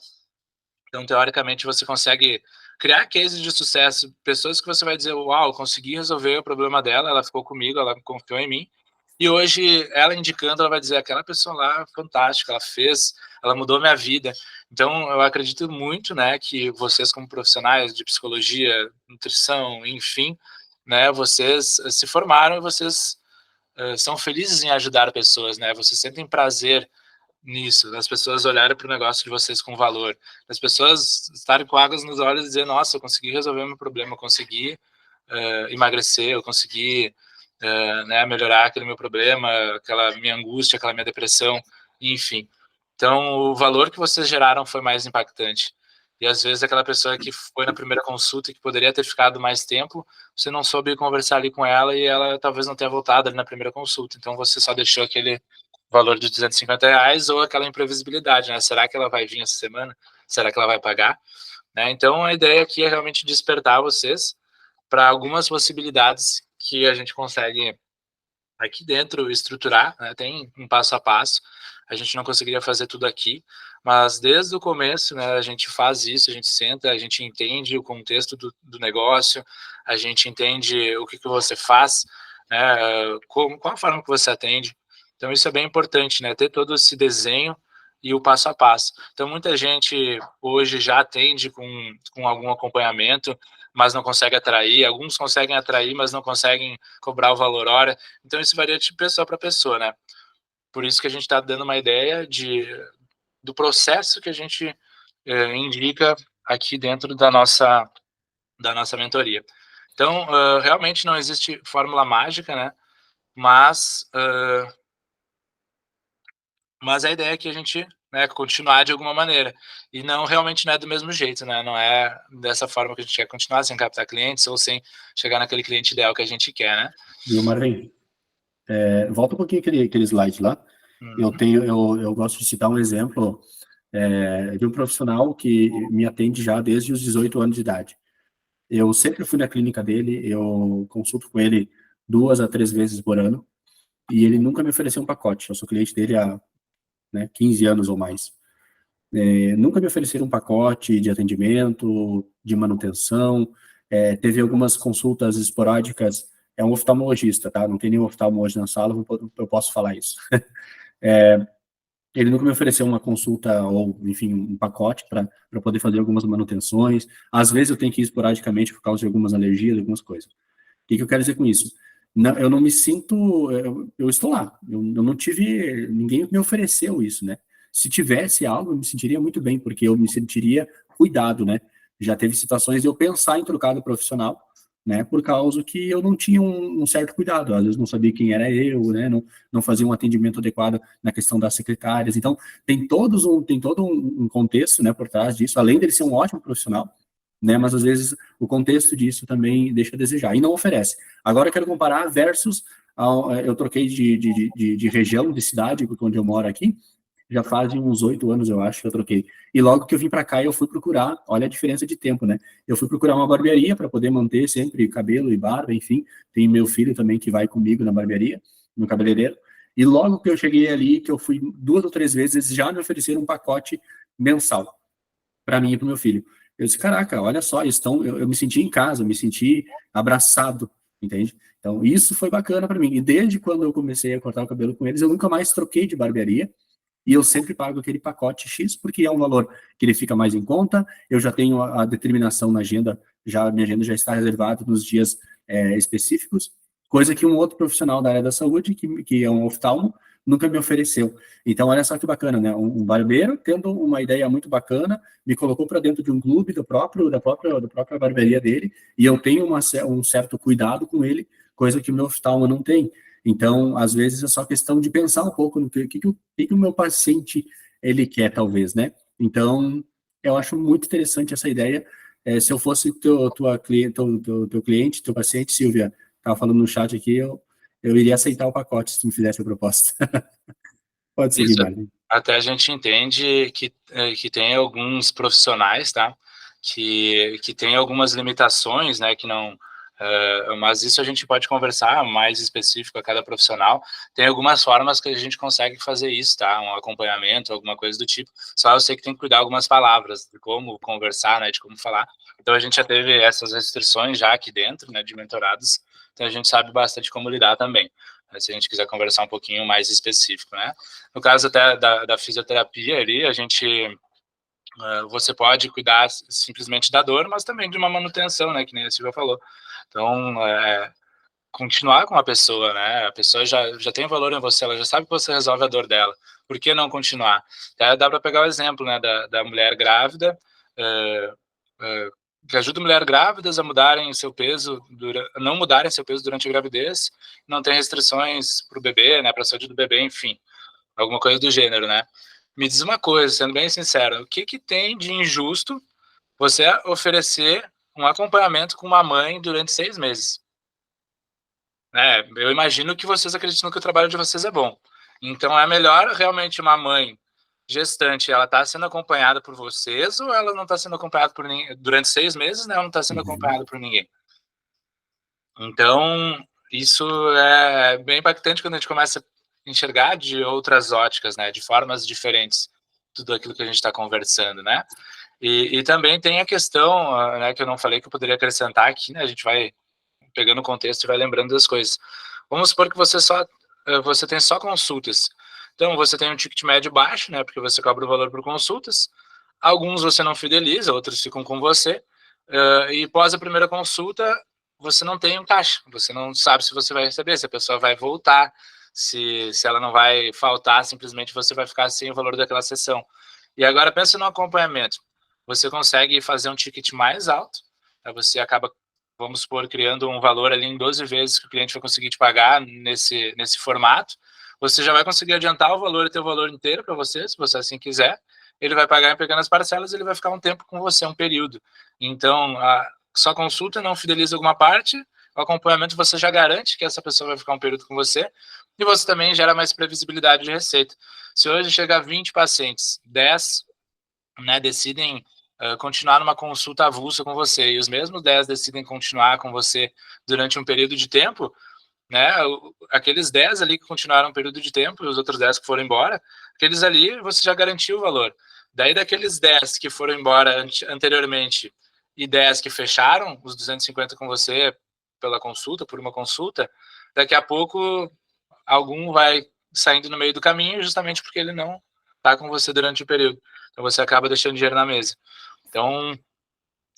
Então, teoricamente, você consegue criar cases de sucesso, pessoas que você vai dizer, uau, consegui resolver o problema dela, ela ficou comigo, ela confiou em mim. E hoje, ela indicando, ela vai dizer, aquela pessoa lá, fantástica, ela mudou minha vida. Então, eu acredito muito, né, que vocês como profissionais de psicologia, nutrição, enfim, né, vocês se formaram e vocês são felizes em ajudar pessoas, né, vocês sentem prazer nisso, as pessoas olharem para o negócio de vocês com valor, as pessoas estarem com águas nos olhos e dizer, nossa, eu consegui resolver meu problema, eu consegui emagrecer, eu consegui né, melhorar aquele meu problema, aquela minha angústia, aquela minha depressão, enfim. Então, o valor que vocês geraram foi mais impactante. E às vezes aquela pessoa que foi na primeira consulta e que poderia ter ficado mais tempo, você não soube conversar ali com ela e ela talvez não tenha voltado ali na primeira consulta. Então você só deixou aquele valor de R$ 250 ou aquela imprevisibilidade, né? Será que ela vai vir essa semana? Será que ela vai pagar? Né? Então a ideia aqui é realmente despertar vocês para algumas possibilidades que a gente consegue aqui dentro estruturar, né? Tem um passo a passo. A gente não conseguiria fazer tudo aqui, mas desde o começo, né, a gente faz isso, a gente senta, a gente entende o contexto do negócio, a gente entende o que você faz, né, qual a forma que você atende. Então isso é bem importante, né, ter todo esse desenho e o passo a passo. Então muita gente hoje já atende com algum acompanhamento, mas não consegue atrair, alguns conseguem atrair, mas não conseguem cobrar o valor hora. Então isso varia de pessoa para pessoa, né? Por isso que a gente está dando uma ideia do processo que a gente indica aqui dentro da nossa mentoria. Então, realmente não existe fórmula mágica, né? Mas a ideia é que a gente, né, continuar de alguma maneira. E realmente não é do mesmo jeito, né? Não é dessa forma que a gente quer continuar, sem captar clientes ou sem chegar naquele cliente ideal que a gente quer, né? Viu, Marvin? Volta um pouquinho aquele slide lá. Eu gosto de citar um exemplo de um profissional que me atende já desde os 18 anos de idade. Eu sempre fui na clínica dele, eu consulto com ele 2 a 3 vezes por ano, e ele nunca me ofereceu um pacote. Eu sou cliente dele há 15 anos ou mais. Nunca me ofereceram um pacote de atendimento, de manutenção. Teve algumas consultas esporádicas. É um oftalmologista, tá? Não tem nenhum oftalmo hoje na sala, eu posso falar isso. Ele nunca me ofereceu uma consulta ou, enfim, um pacote para poder fazer algumas manutenções. Às vezes eu tenho que ir esporadicamente por causa de algumas alergias, algumas coisas. O que eu quero dizer com isso? Não, eu não me sinto... Eu estou lá. Eu não tive... Ninguém me ofereceu isso, né? Se tivesse algo, eu me sentiria muito bem, porque eu me sentiria cuidado, né? Já teve situações de eu pensar em trocar do profissional, né? Por causa que eu não tinha um certo cuidado. Às vezes não sabia quem era eu, né? Não fazia um atendimento adequado na questão das secretárias. Então, tem todo um contexto, né, por trás disso, além dele ser um ótimo profissional, né? Mas às vezes o contexto disso também deixa a desejar e não oferece. Agora eu quero comparar versus eu troquei de região, de cidade, porque onde eu moro aqui, já fazem uns 8 anos, eu acho, que eu troquei. E logo que eu vim para cá, eu fui procurar, olha a diferença de tempo, né? Eu fui procurar uma barbearia para poder manter sempre cabelo e barba, enfim. Tem meu filho também que vai comigo na barbearia, no cabeleireiro. E logo que eu cheguei ali, que eu fui 2 ou 3 vezes, eles já me ofereceram um pacote mensal para mim e para o meu filho. Eu disse, caraca, olha só, eu me senti em casa, eu me senti abraçado, entende? Então, isso foi bacana para mim. E desde quando eu comecei a cortar o cabelo com eles, eu nunca mais troquei de barbearia. E eu sempre pago aquele pacote X, porque é um valor que ele fica mais em conta, eu já tenho a determinação na agenda, minha agenda já está reservada nos dias específicos, coisa que um outro profissional da área da saúde, que é um oftalmo, nunca me ofereceu. Então, olha só que bacana, né? Um barbeiro tendo uma ideia muito bacana, me colocou para dentro de um clube da própria barbearia dele, e eu tenho um certo cuidado com ele, coisa que o meu oftalmo não tem. Então, às vezes é só questão de pensar um pouco no que o meu paciente ele quer, talvez, né? Então, eu acho muito interessante essa ideia. Se eu fosse teu cliente, teu paciente, Silvia, estava falando no chat aqui, eu iria aceitar o pacote se tu me fizesse a proposta. Pode seguir, Isso, Marlene. até a gente entende que tem alguns profissionais, tá? Que tem algumas limitações, né? Que não... mas isso a gente pode conversar mais específico a cada profissional. Tem algumas formas que a gente consegue fazer isso, tá? Um acompanhamento, alguma coisa do tipo. Só eu sei que tem que cuidar algumas palavras, de como conversar, né? De como falar. Então a gente já teve essas restrições já aqui dentro, né? De mentorados. Então a gente sabe bastante como lidar também. Se a gente quiser conversar um pouquinho mais específico, né? No caso até da fisioterapia ali, a gente... você pode cuidar simplesmente da dor, mas também de uma manutenção, né? Que nem a Silvia falou. Então, continuar com a pessoa, né? A pessoa já tem valor em você, ela já sabe que você resolve a dor dela. Por que não continuar? Até dá para pegar o exemplo, né? Da mulher grávida, que ajuda mulheres grávidas a mudarem seu peso, não mudarem seu peso durante a gravidez, não tem restrições para o bebê, né? Para a saúde do bebê, enfim. Alguma coisa do gênero, né? Me diz uma coisa, sendo bem sincero, o que tem de injusto você oferecer um acompanhamento com uma mãe durante 6 meses? Eu imagino que vocês acreditam que o trabalho de vocês é bom. Então, é melhor realmente uma mãe gestante, ela está sendo acompanhada por vocês ou ela não está sendo acompanhada por ninguém? Durante 6 meses, né, ela não está sendo acompanhada por ninguém. Então, isso é bem impactante quando a gente começa a enxergar de outras óticas, né, de formas diferentes, tudo aquilo que a gente está conversando, né? E também tem a questão, né, que eu não falei que eu poderia acrescentar aqui, né, a gente vai pegando o contexto e vai lembrando das coisas. Vamos supor que você tem só consultas. Então, você tem um ticket médio baixo, né, porque você cobra o valor por consultas. Alguns você não fideliza, outros ficam com você. E pós a primeira consulta, você não tem um caixa. Você não sabe se você vai receber, se a pessoa vai voltar, se ela não vai faltar, simplesmente você vai ficar sem o valor daquela sessão. E agora pensa no acompanhamento. você consegue fazer um ticket mais alto, aí você acaba, vamos supor, criando um valor ali em 12 vezes que o cliente vai conseguir te pagar nesse formato, você já vai conseguir adiantar o valor e ter o valor inteiro para você, se você assim quiser, ele vai pagar em pequenas parcelas, ele vai ficar um tempo com você, um período. Então, a sua consulta não fideliza alguma parte, o acompanhamento você já garante que essa pessoa vai ficar um período com você, e você também gera mais previsibilidade de receita. Se hoje chega a 20 pacientes, 10, né, decidem continuar numa consulta avulsa com você, e os mesmos 10 decidem continuar com você durante um período de tempo, né, aqueles 10 ali que continuaram um período de tempo, e os outros 10 que foram embora, aqueles ali você já garantiu o valor. Daí daqueles 10 que foram embora anteriormente e 10 que fecharam, os 250 com você pela consulta, por uma consulta, daqui a pouco algum vai saindo no meio do caminho justamente porque ele não está com você durante o período. Então você acaba deixando dinheiro na mesa. Então,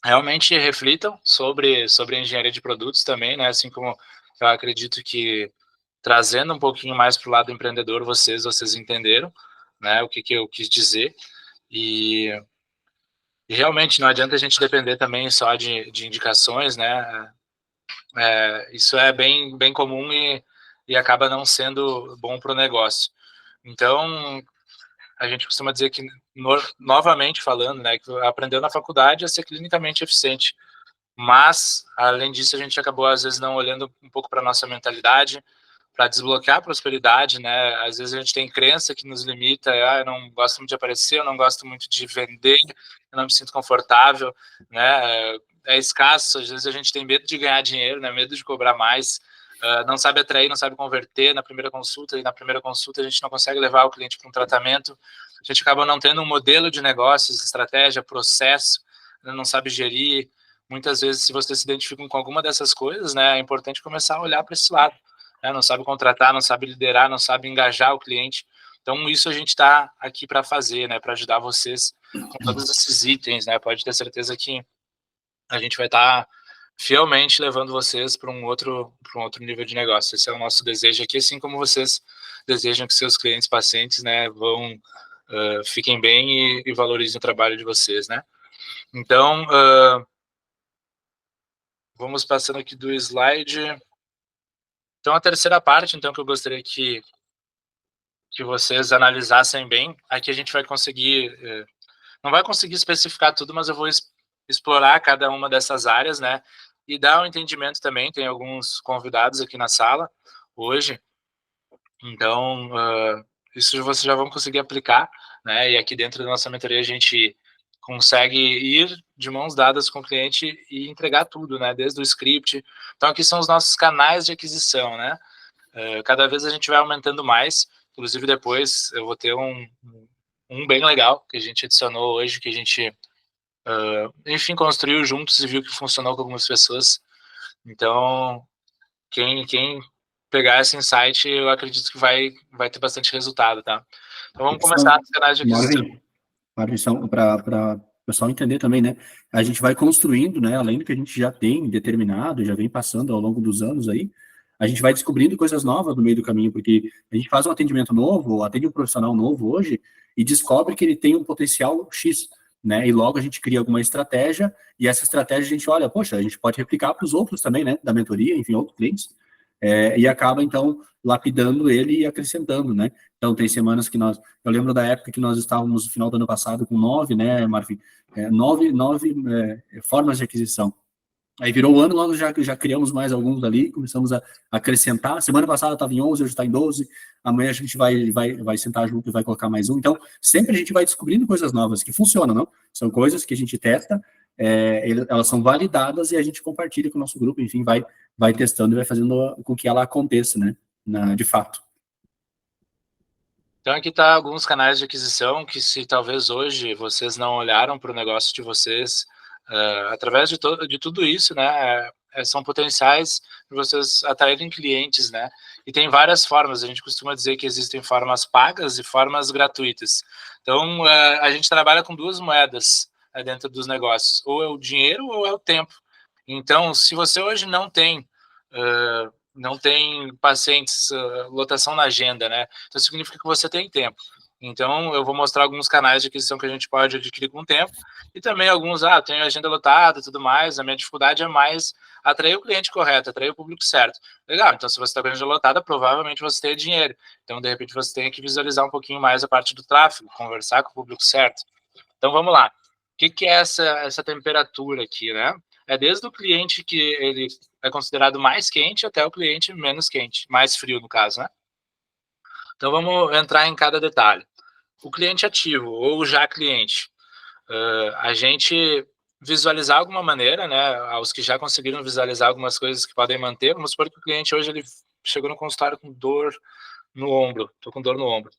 realmente reflitam sobre a engenharia de produtos também, né? Assim como eu acredito que trazendo um pouquinho mais para o lado empreendedor, vocês entenderam, né? O que eu quis dizer. E realmente não adianta a gente depender também só de indicações, né? Isso é bem comum e acaba não sendo bom para o negócio. Então, a gente costuma dizer que, novamente falando, né, que aprendeu na faculdade a ser clinicamente eficiente. Mas, além disso, a gente acabou, às vezes, não olhando um pouco para a nossa mentalidade, para desbloquear a prosperidade, né? Às vezes a gente tem crença que nos limita, eu não gosto muito de aparecer, eu não gosto muito de vender, eu não me sinto confortável, né? É escasso, às vezes a gente tem medo de ganhar dinheiro, né? Medo de cobrar mais, não sabe atrair, não sabe converter na primeira consulta, e na primeira consulta a gente não consegue levar o cliente para um tratamento, a gente acaba não tendo um modelo de negócios, estratégia, processo, não sabe gerir. Muitas vezes, se você se identifica com alguma dessas coisas, né, é importante começar a olhar para esse lado, né? Não sabe contratar, não sabe liderar, não sabe engajar o cliente. Então, isso a gente está aqui para fazer, né, para ajudar vocês com todos esses itens, né? Pode ter certeza que a gente vai estar fielmente levando vocês para um outro nível de negócio. Esse é o nosso desejo aqui, assim como vocês desejam que seus clientes, pacientes, né, fiquem bem e valorizem o trabalho de vocês, né? Então, vamos passando aqui do slide. Então, a terceira parte, então, que eu gostaria que vocês analisassem bem, aqui a gente vai conseguir, não vai conseguir especificar tudo, mas eu vou explorar cada uma dessas áreas, né, e dar um entendimento também, tem alguns convidados aqui na sala hoje, então, isso vocês já vão conseguir aplicar, né, e aqui dentro da nossa mentoria a gente consegue ir de mãos dadas com o cliente e entregar tudo, né, desde o script. Então, aqui são os nossos canais de aquisição, né, cada vez a gente vai aumentando mais, inclusive depois eu vou ter um bem legal que a gente adicionou hoje, que a gente, enfim, construiu juntos e viu que funcionou com algumas pessoas. Então, quem pegar esse insight, eu acredito que vai ter bastante resultado, tá? Então, vamos começar nos canais de aquisição. Marvin, para o pessoal entender também, né? A gente vai construindo, né? Além do que a gente já tem determinado, já vem passando ao longo dos anos aí, a gente vai descobrindo coisas novas no meio do caminho, porque a gente faz um atendimento novo, atende um profissional novo hoje e descobre que ele tem um potencial X, né? E logo a gente cria alguma estratégia e essa estratégia a gente olha, poxa, a gente pode replicar para os outros também, né? Da mentoria, enfim, outros clientes, e acaba então lapidando ele e acrescentando, né? Então tem semanas que eu lembro da época que nós estávamos no final do ano passado com 9, né, Marvin? 9 formas de aquisição. Aí virou o ano, logo já criamos mais alguns ali, começamos a acrescentar. Semana passada estava em 11, hoje está em 12. Amanhã a gente vai sentar junto e vai colocar mais um. Então, sempre a gente vai descobrindo coisas novas que funcionam, não? São coisas que a gente testa, elas são validadas e a gente compartilha com o nosso grupo, enfim, vai testando e vai fazendo com que ela aconteça, né? De fato. Então, aqui está alguns canais de aquisição que, se talvez hoje vocês não olharam para o negócio de vocês, através de tudo isso, né, são potenciais para vocês atraírem clientes, né, e tem várias formas, a gente costuma dizer que existem formas pagas e formas gratuitas. Então, a gente trabalha com duas moedas dentro dos negócios, ou é o dinheiro ou é o tempo. Então, se você hoje não tem pacientes, lotação na agenda, né? Então significa que você tem tempo. Então, eu vou mostrar alguns canais de aquisição que a gente pode adquirir com o tempo, e também alguns, tenho agenda lotada e tudo mais, a minha dificuldade é mais atrair o cliente correto, atrair o público certo. Legal, então se você está com a agenda lotada, provavelmente você tem dinheiro. Então, de repente, você tem que visualizar um pouquinho mais a parte do tráfego, conversar com o público certo. Então, vamos lá. O que é essa temperatura aqui, né? É desde o cliente que ele é considerado mais quente até o cliente menos quente, mais frio, no caso, né? Então, vamos entrar em cada detalhe. O cliente ativo ou já cliente, a gente visualizar alguma maneira, né, aos que já conseguiram visualizar algumas coisas que podem manter, vamos supor que o cliente hoje ele chegou no consultório com dor no ombro, tô com dor no ombro.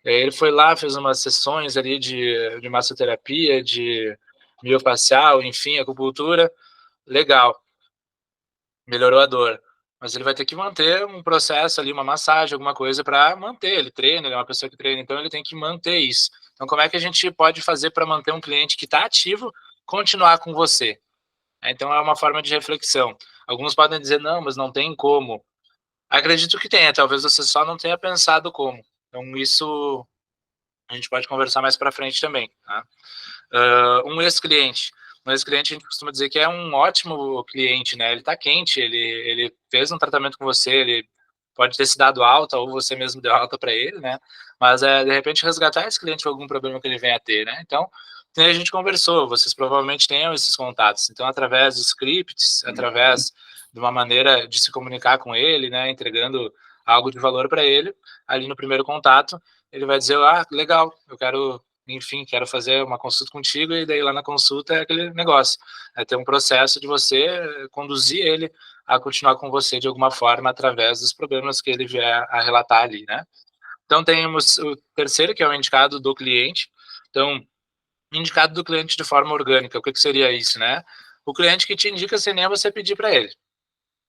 Ele foi lá, fez umas sessões ali de massoterapia, de miofacial, enfim, acupuntura, legal, melhorou a dor. Mas ele vai ter que manter um processo ali, uma massagem, alguma coisa para manter. Ele treina, ele é uma pessoa que treina, então ele tem que manter isso. Então, como é que a gente pode fazer para manter um cliente que está ativo continuar com você? Então, é uma forma de reflexão. Alguns podem dizer, não, mas não tem como. Acredito que tenha, talvez você só não tenha pensado como. Então, isso a gente pode conversar mais para frente também. Tá? Um ex-cliente. Um ex-cliente a gente costuma dizer que é um ótimo cliente, né? Ele está quente, ele fez um tratamento com você, ele pode ter se dado alta ou você mesmo deu alta para ele, né? Mas de repente resgatar esse cliente com algum problema que ele venha a ter, né? Então, a gente conversou, vocês provavelmente tenham esses contatos. Então, através dos scripts, através de uma maneira de se comunicar com ele, né? Entregando algo de valor para ele, ali no primeiro contato, ele vai dizer, legal, eu quero, enfim, quero fazer uma consulta contigo, e daí lá na consulta é aquele negócio, é ter um processo de você conduzir ele a continuar com você de alguma forma através dos problemas que ele vier a relatar ali, né? Então, temos o terceiro, que é o indicado do cliente. Então, indicado do cliente de forma orgânica, o que seria isso, né? O cliente que te indica sem nem você pedir para ele.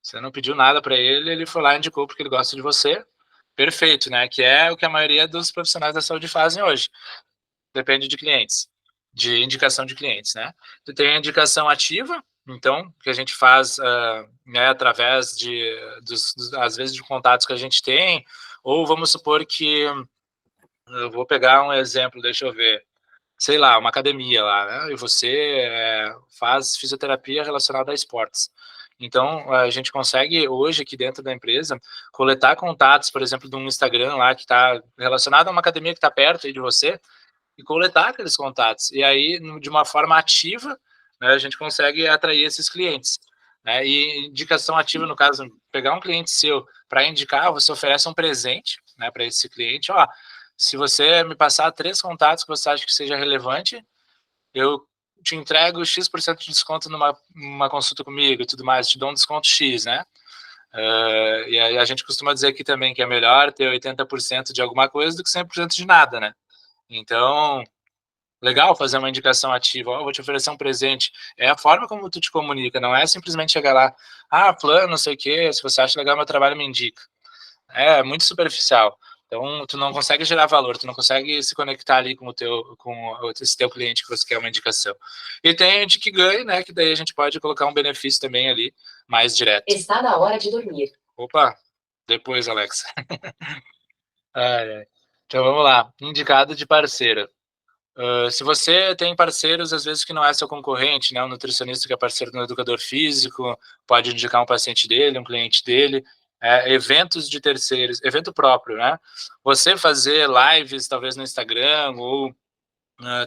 Você não pediu nada para ele, ele foi lá e indicou porque ele gosta de você. Perfeito, né? Que é o que a maioria dos profissionais da saúde fazem hoje. Depende de clientes, de indicação de clientes, né? Tu tem a indicação ativa, então, que a gente faz né, através às vezes, de contatos que a gente tem, ou vamos supor que, eu vou pegar um exemplo, deixa eu ver, sei lá, uma academia lá, né? E você faz fisioterapia relacionada a esportes. Então, a gente consegue hoje aqui dentro da empresa coletar contatos, por exemplo, de um Instagram lá que está relacionado a uma academia que está perto aí de você, e coletar aqueles contatos. E aí, de uma forma ativa, né, a gente consegue atrair esses clientes. Né? E indicação ativa, no caso, pegar um cliente seu para indicar, você oferece um presente, né, para esse cliente. Ó, se você me passar 3 contatos que você acha que seja relevante, eu te entrego X% de desconto numa consulta comigo e tudo mais, te dou um desconto X, né? E a gente costuma dizer aqui também que é melhor ter 80% de alguma coisa do que 100% de nada, né? Então, legal fazer uma indicação ativa, vou te oferecer um presente. É a forma como tu te comunica, não é simplesmente chegar lá, plano, não sei o quê, se você acha legal meu trabalho, me indica. É muito superficial. Então, tu não consegue gerar valor, tu não consegue se conectar ali com esse teu cliente que você quer uma indicação. E tem de que ganhe, né, que daí a gente pode colocar um benefício também ali, mais direto. Está na hora de dormir. Opa, depois, Alexa. Então, vamos lá. Indicado de parceiro. Se você tem parceiros, às vezes, que não é seu concorrente, né? Um nutricionista que é parceiro do educador físico, pode indicar um paciente dele, um cliente dele. Eventos de terceiros, evento próprio, né? Você fazer lives, talvez no Instagram, ou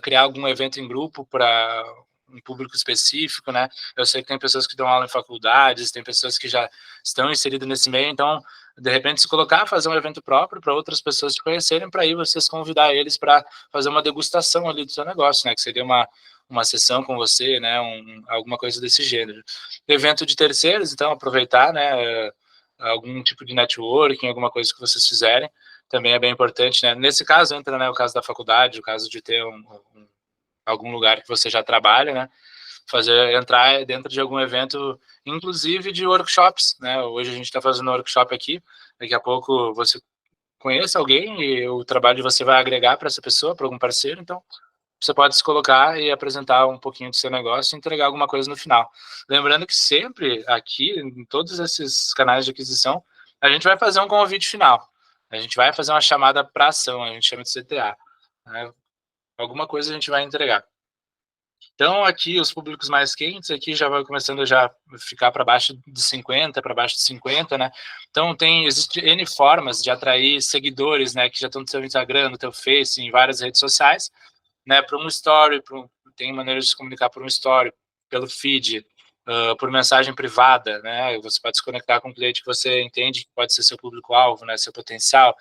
criar algum evento em grupo para um público específico, né? Eu sei que tem pessoas que dão aula em faculdades, tem pessoas que já estão inseridas nesse meio, então, de repente, se colocar, fazer um evento próprio para outras pessoas te conhecerem, para aí vocês convidar eles para fazer uma degustação ali do seu negócio, né? Que seria uma sessão com você, né? Alguma coisa desse gênero. Evento de terceiros, então, aproveitar, né? Algum tipo de networking, alguma coisa que vocês fizerem, também é bem importante, né? Nesse caso entra, né, o caso da faculdade, o caso de ter algum lugar que você já trabalha, né? Entrar dentro de algum evento, inclusive de workshops, né? Hoje a gente está fazendo um workshop aqui, daqui a pouco você conhece alguém e o trabalho de você vai agregar para essa pessoa, para algum parceiro, então você pode se colocar e apresentar um pouquinho do seu negócio e entregar alguma coisa no final. Lembrando que sempre aqui, em todos esses canais de aquisição, a gente vai fazer um convite final. A gente vai fazer uma chamada para ação, a gente chama de CTA, né? Alguma coisa a gente vai entregar. Então, aqui, os públicos mais quentes, aqui já vai começando a já ficar para baixo de 50, para baixo de 50, né? Então, existe N formas de atrair seguidores, né, que já estão no seu Instagram, no teu Face, em várias redes sociais, né, para um story, tem maneiras de se comunicar por um story, pelo feed, por mensagem privada, né? Você pode se conectar com um cliente que você entende que pode ser seu público-alvo, né, seu potencial,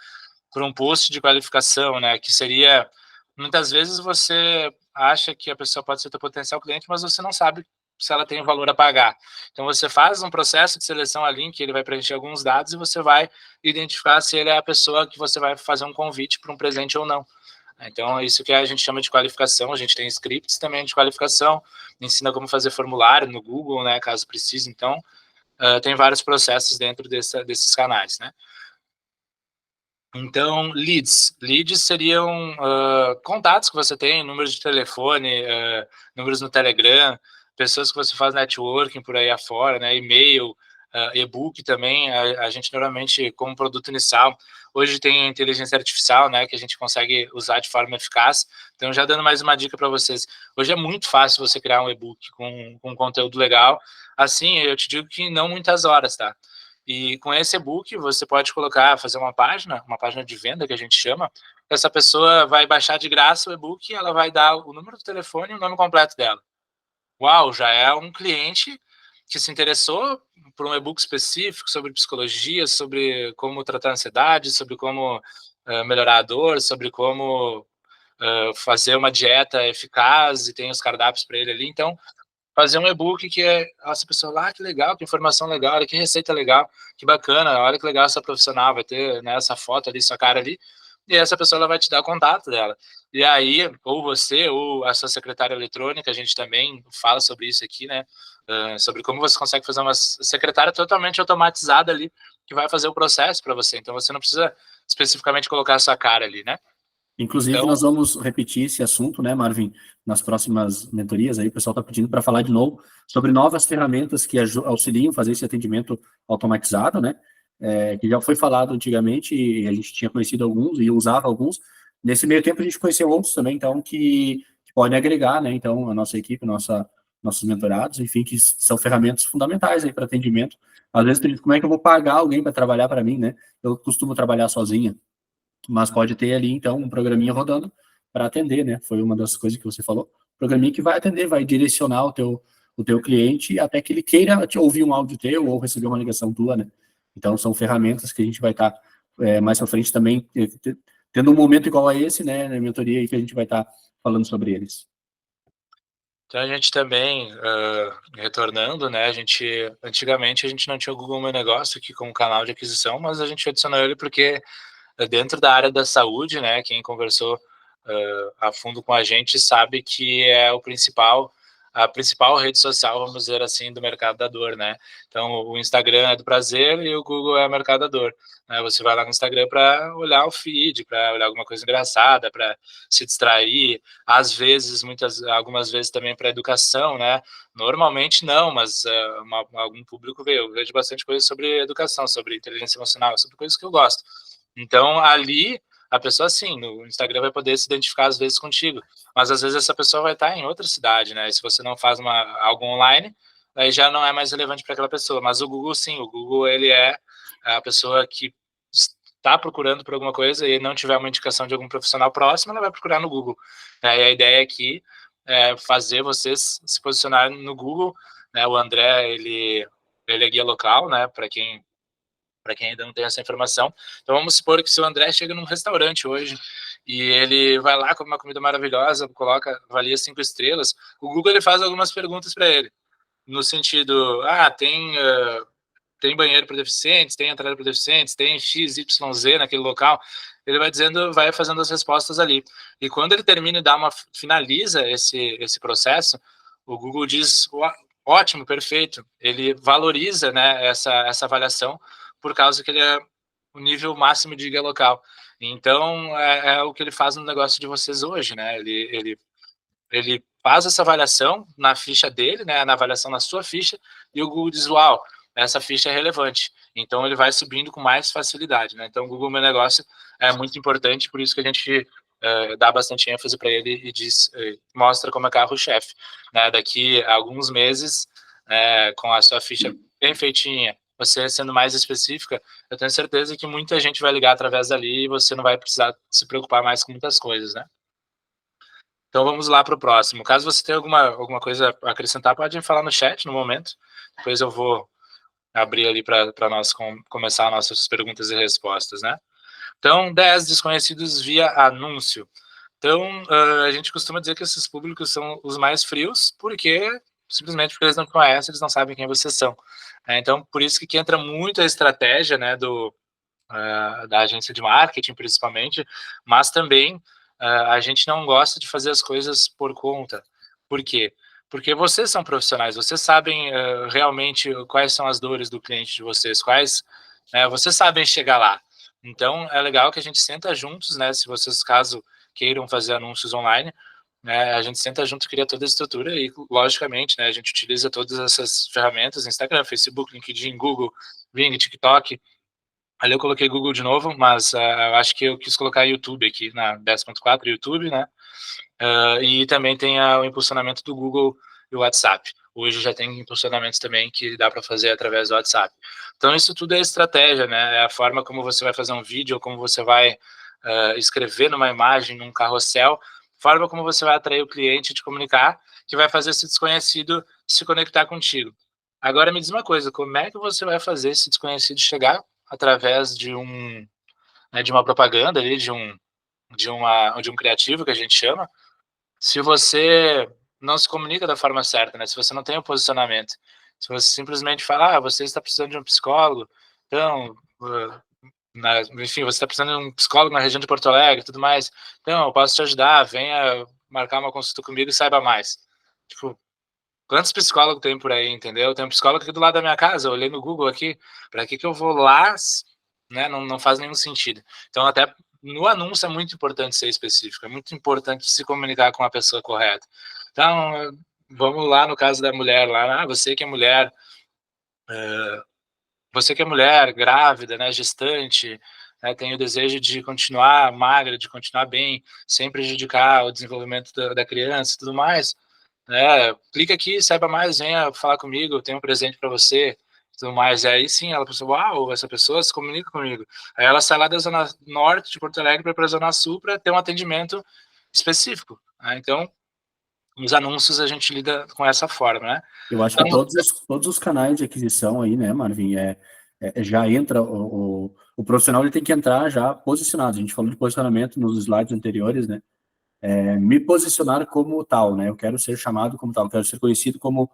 por um post de qualificação, né, que seria, muitas vezes você acha que a pessoa pode ser teu potencial cliente, mas você não sabe se ela tem o valor a pagar. Então, você faz um processo de seleção ali, em que ele vai preencher alguns dados e você vai identificar se ele é a pessoa que você vai fazer um convite para um presente ou não. Então, é isso que a gente chama de qualificação. A gente tem scripts também de qualificação, ensina como fazer formulário no Google, né, caso precise. Então, tem vários processos dentro desses canais, né? Então, leads seriam contatos que você tem, números de telefone, números no Telegram, pessoas que você faz networking por aí afora, né, e-mail, e-book também, a gente normalmente, como produto inicial, hoje tem a inteligência artificial, né, que a gente consegue usar de forma eficaz. Então, já dando mais uma dica para vocês, hoje é muito fácil você criar um e-book com conteúdo legal, assim, eu te digo que não muitas horas, tá? E com esse e-book, você pode fazer uma página de venda, que a gente chama. Essa pessoa vai baixar de graça o e-book e ela vai dar o número do telefone e o nome completo dela. Uau, já é um cliente que se interessou por um e-book específico sobre psicologia, sobre como tratar a ansiedade, sobre como melhorar a dor, sobre como fazer uma dieta eficaz, e tem os cardápios para ele ali. Então, fazer um e-book que essa pessoa lá, que legal, que informação legal, olha que receita legal, que bacana, olha que legal essa profissional, vai ter, né, essa foto ali, sua cara ali, e essa pessoa ela vai te dar o contato dela. E aí, ou você, ou a sua secretária eletrônica, a gente também fala sobre isso aqui, né, sobre como você consegue fazer uma secretária totalmente automatizada ali, que vai fazer o processo para você. Então, você não precisa especificamente colocar a sua cara ali, né? Inclusive, Então, nós vamos repetir esse assunto, né, Marvin, nas próximas mentorias aí, o pessoal está pedindo para falar de novo sobre novas ferramentas que auxiliam fazer esse atendimento automatizado, né, que já foi falado antigamente e a gente tinha conhecido alguns e usava alguns. Nesse meio tempo a gente conheceu outros também, então, que podem agregar, né, então, a nossa equipe, nossos mentorados, enfim, que são ferramentas fundamentais aí para atendimento. Às vezes tu diz, como é que eu vou pagar alguém para trabalhar para mim, né? Eu costumo trabalhar sozinha, mas pode ter ali, então, um programinha rodando para atender, né? Foi uma das coisas que você falou. Programinha que vai atender, vai direcionar o teu cliente até que ele queira te ouvir um áudio teu ou receber uma ligação tua, né? Então, são ferramentas que a gente vai estar mais para frente também, tendo um momento igual a esse, né, na mentoria aí, que a gente vai estar falando sobre eles. Então, a gente também, retornando, né, antigamente a gente não tinha o Google Meu Negócio aqui como canal de aquisição, mas a gente adicionou ele porque dentro da área da saúde, né, quem conversou a fundo com a gente sabe que é a principal rede social, vamos dizer assim, do mercado da dor, né? Então, o Instagram é do prazer e o Google é o mercado da dor, né? Você vai lá no Instagram para olhar o feed, para olhar alguma coisa engraçada, para se distrair, às vezes, algumas vezes também para educação, né? Normalmente não, mas algum público vê. Eu vejo bastante coisa sobre educação, sobre inteligência emocional, sobre coisas que eu gosto. Então, ali, a pessoa, sim, no Instagram vai poder se identificar às vezes contigo, mas às vezes essa pessoa vai estar em outra cidade, né? E se você não faz algo online, aí já não é mais relevante para aquela pessoa. Mas o Google, sim, o Google, ele é a pessoa que está procurando por alguma coisa e não tiver uma indicação de algum profissional próximo, ela vai procurar no Google. E a ideia aqui é fazer vocês se posicionar no Google, né? O André, ele é guia local, né? Para quem ainda não tem essa informação. Então, vamos supor que se o André chega num restaurante hoje e ele vai lá comer uma comida maravilhosa, avalia 5 estrelas, o Google ele faz algumas perguntas para ele, no sentido, tem banheiro para deficientes, tem entrada para deficientes, tem X, Y, Z naquele local. Ele vai fazendo as respostas ali. E quando ele termina e finaliza esse processo, o Google diz, ótimo, perfeito. Ele valoriza, né, essa avaliação, por causa que ele é o nível máximo de guia local. Então, é o que ele faz no negócio de vocês hoje, né? Ele faz essa avaliação na ficha dele, né, na avaliação na sua ficha, e o Google diz, uau, essa ficha é relevante. Então, ele vai subindo com mais facilidade, né? Então, o Google Meu Negócio é muito importante, por isso que a gente dá bastante ênfase para ele e mostra como é carro-chefe, né? Daqui a alguns meses, com a sua ficha bem feitinha, você sendo mais específica, eu tenho certeza que muita gente vai ligar através dali e você não vai precisar se preocupar mais com muitas coisas, né? Então vamos lá para o próximo. Caso você tenha alguma coisa a acrescentar, pode falar no chat no momento. Depois eu vou abrir ali para nós começar nossas perguntas e respostas, né? Então, 10 desconhecidos via anúncio. Então, a gente costuma dizer que esses públicos são os mais frios, simplesmente porque eles não conhecem, eles não sabem quem vocês são. Então, por isso que entra muito a estratégia, né, da agência de marketing, principalmente, mas também a gente não gosta de fazer as coisas por conta. Por quê? Porque vocês são profissionais, vocês sabem realmente quais são as dores do cliente de vocês, vocês sabem chegar lá. Então, é legal que a gente senta juntos, né, se vocês, caso queiram fazer anúncios online, né, a gente senta junto, cria toda a estrutura e, logicamente, né, a gente utiliza todas essas ferramentas, Instagram, Facebook, LinkedIn, Google, Bing, TikTok. Ali eu coloquei Google de novo, mas eu acho que eu quis colocar YouTube aqui na 10.4, YouTube, né? E também tem o impulsionamento do Google e o WhatsApp. Hoje já tem impulsionamentos também que dá para fazer através do WhatsApp. Então, isso tudo é estratégia, né? É a forma como você vai fazer um vídeo, ou como você vai escrever numa imagem, num carrossel, forma como você vai atrair o cliente, te comunicar, que vai fazer esse desconhecido se conectar contigo. Agora, me diz uma coisa, como é que você vai fazer esse desconhecido chegar através de uma propaganda ali, de um criativo que a gente chama, se você não se comunica da forma certa, né? Se você não tem o posicionamento, se você simplesmente fala, você está precisando de um psicólogo, então, enfim, você está precisando de um psicólogo na região de Porto Alegre e tudo mais, então, eu posso te ajudar, venha marcar uma consulta comigo e saiba mais. Tipo, quantos psicólogos tem por aí, entendeu? Tem um psicólogo aqui do lado da minha casa, eu olhei no Google aqui, para que eu vou lá, né? Não faz nenhum sentido. Então, até no anúncio é muito importante ser específico, é muito importante se comunicar com a pessoa correta. Então, vamos lá no caso da mulher lá, você que é mulher grávida, né, gestante, né, tem o desejo de continuar magra, de continuar bem, sem prejudicar o desenvolvimento da criança e tudo mais, clica aqui, saiba mais, venha falar comigo, eu tenho um presente para você, tudo mais. E aí sim, ela pensou, uau, essa pessoa se comunica comigo. Aí ela sai lá da zona norte de Porto Alegre para a zona sul para ter um atendimento específico. Então, nos anúncios a gente lida com essa forma, né? Eu acho que todos os canais de aquisição aí, né, Marvin, já entra, o profissional ele tem que entrar já posicionado. A gente falou de posicionamento nos slides anteriores, né? Me posicionar como tal, né? Eu quero ser chamado como tal, eu quero ser conhecido como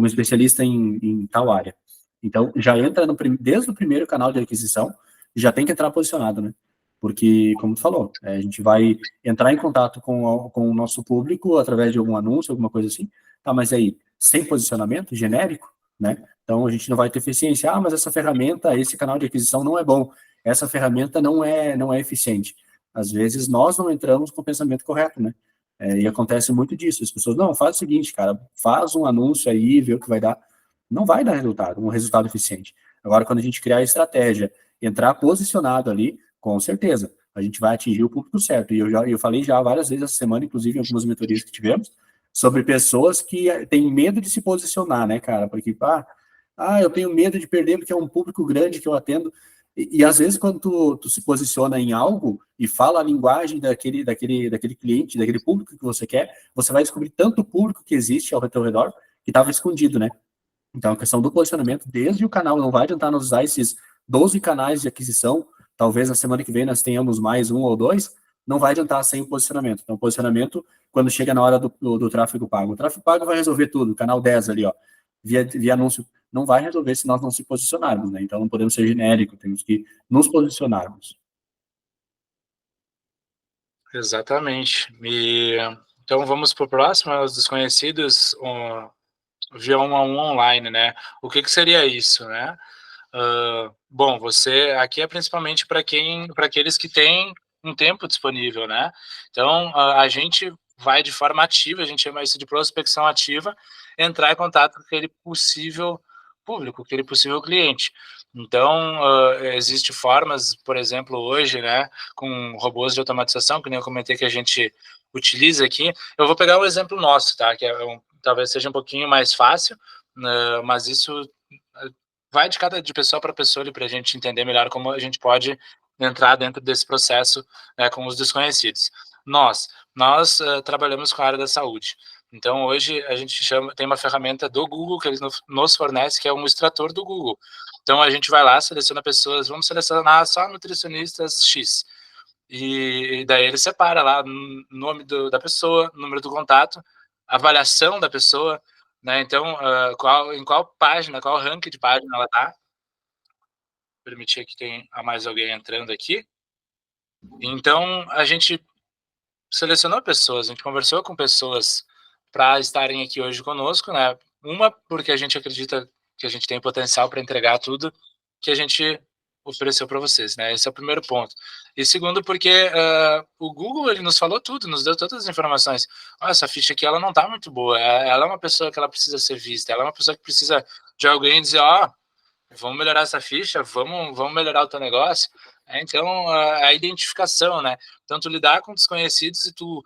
especialista em tal área. Então, já entra desde o primeiro canal de aquisição, já tem que entrar posicionado, né? Porque, como tu falou, a gente vai entrar em contato com o nosso público através de algum anúncio, alguma coisa assim. Tá, mas aí, sem posicionamento, genérico, né? Então, a gente não vai ter eficiência. Mas essa ferramenta, esse canal de aquisição não é bom. Essa ferramenta não é eficiente. Às vezes, nós não entramos com o pensamento correto, né? E acontece muito disso. As pessoas, não, faz o seguinte, cara, faz um anúncio aí, vê o que vai dar. Não vai dar um resultado eficiente. Agora, quando a gente criar a estratégia, entrar posicionado ali, com certeza, a gente vai atingir o público certo. E eu falei já várias vezes essa semana, inclusive em algumas mentorias que tivemos, sobre pessoas que têm medo de se posicionar, né, cara? Porque, eu tenho medo de perder porque é um público grande que eu atendo. E às vezes, quando tu se posiciona em algo e fala a linguagem daquele cliente, daquele público que você quer, você vai descobrir tanto público que existe ao teu redor que estava escondido, né? Então, a questão do posicionamento, desde o canal, não vai adiantar nos usar esses 12 canais de aquisição, talvez na semana que vem nós tenhamos mais um ou dois, não vai adiantar sem o posicionamento. Então, o posicionamento, quando chega na hora do tráfego pago, o tráfego pago vai resolver tudo, canal 10 ali, ó, via anúncio, não vai resolver se nós não se posicionarmos, né? Então, não podemos ser genérico, temos que nos posicionarmos. Exatamente. Então, vamos para o próximo, os desconhecidos via 1-a-1 online, né? O que seria isso, né? Bom, aqui é principalmente para aqueles que têm um tempo disponível, né? Então, a gente vai de forma ativa, a gente chama isso de prospecção ativa, entrar em contato com aquele possível público, aquele possível cliente. Então, existe formas, por exemplo, hoje, né, com robôs de automatização, que nem eu comentei que a gente utiliza aqui. Eu vou pegar um exemplo nosso, tá? Que talvez seja um pouquinho mais fácil, mas isso vai de pessoa para pessoa para a gente entender melhor como a gente pode entrar dentro desse processo, né, com os desconhecidos. Nós trabalhamos com a área da saúde. Então, hoje, a gente tem uma ferramenta do Google que eles nos fornece, que é um extrator do Google. Então, a gente vai lá, seleciona pessoas, vamos selecionar só nutricionistas X. E daí ele separa lá o nome da pessoa, número do contato, avaliação da pessoa, né? Então, em qual página, qual ranking de página ela está. Permitir que tenha mais alguém entrando aqui. Então, a gente selecionou pessoas, a gente conversou com pessoas para estarem aqui hoje conosco, né? Uma, porque a gente acredita que a gente tem potencial para entregar tudo que a gente ofereceu para vocês, né? Esse é o primeiro ponto. E segundo, porque o Google, ele nos falou tudo, nos deu todas as informações. Essa ficha aqui, ela não está muito boa. Ela é uma pessoa que ela precisa ser vista. Ela é uma pessoa que precisa de alguém dizer, vamos melhorar essa ficha, vamos melhorar o teu negócio. Então, a identificação, né? Tanto lidar com desconhecidos e tu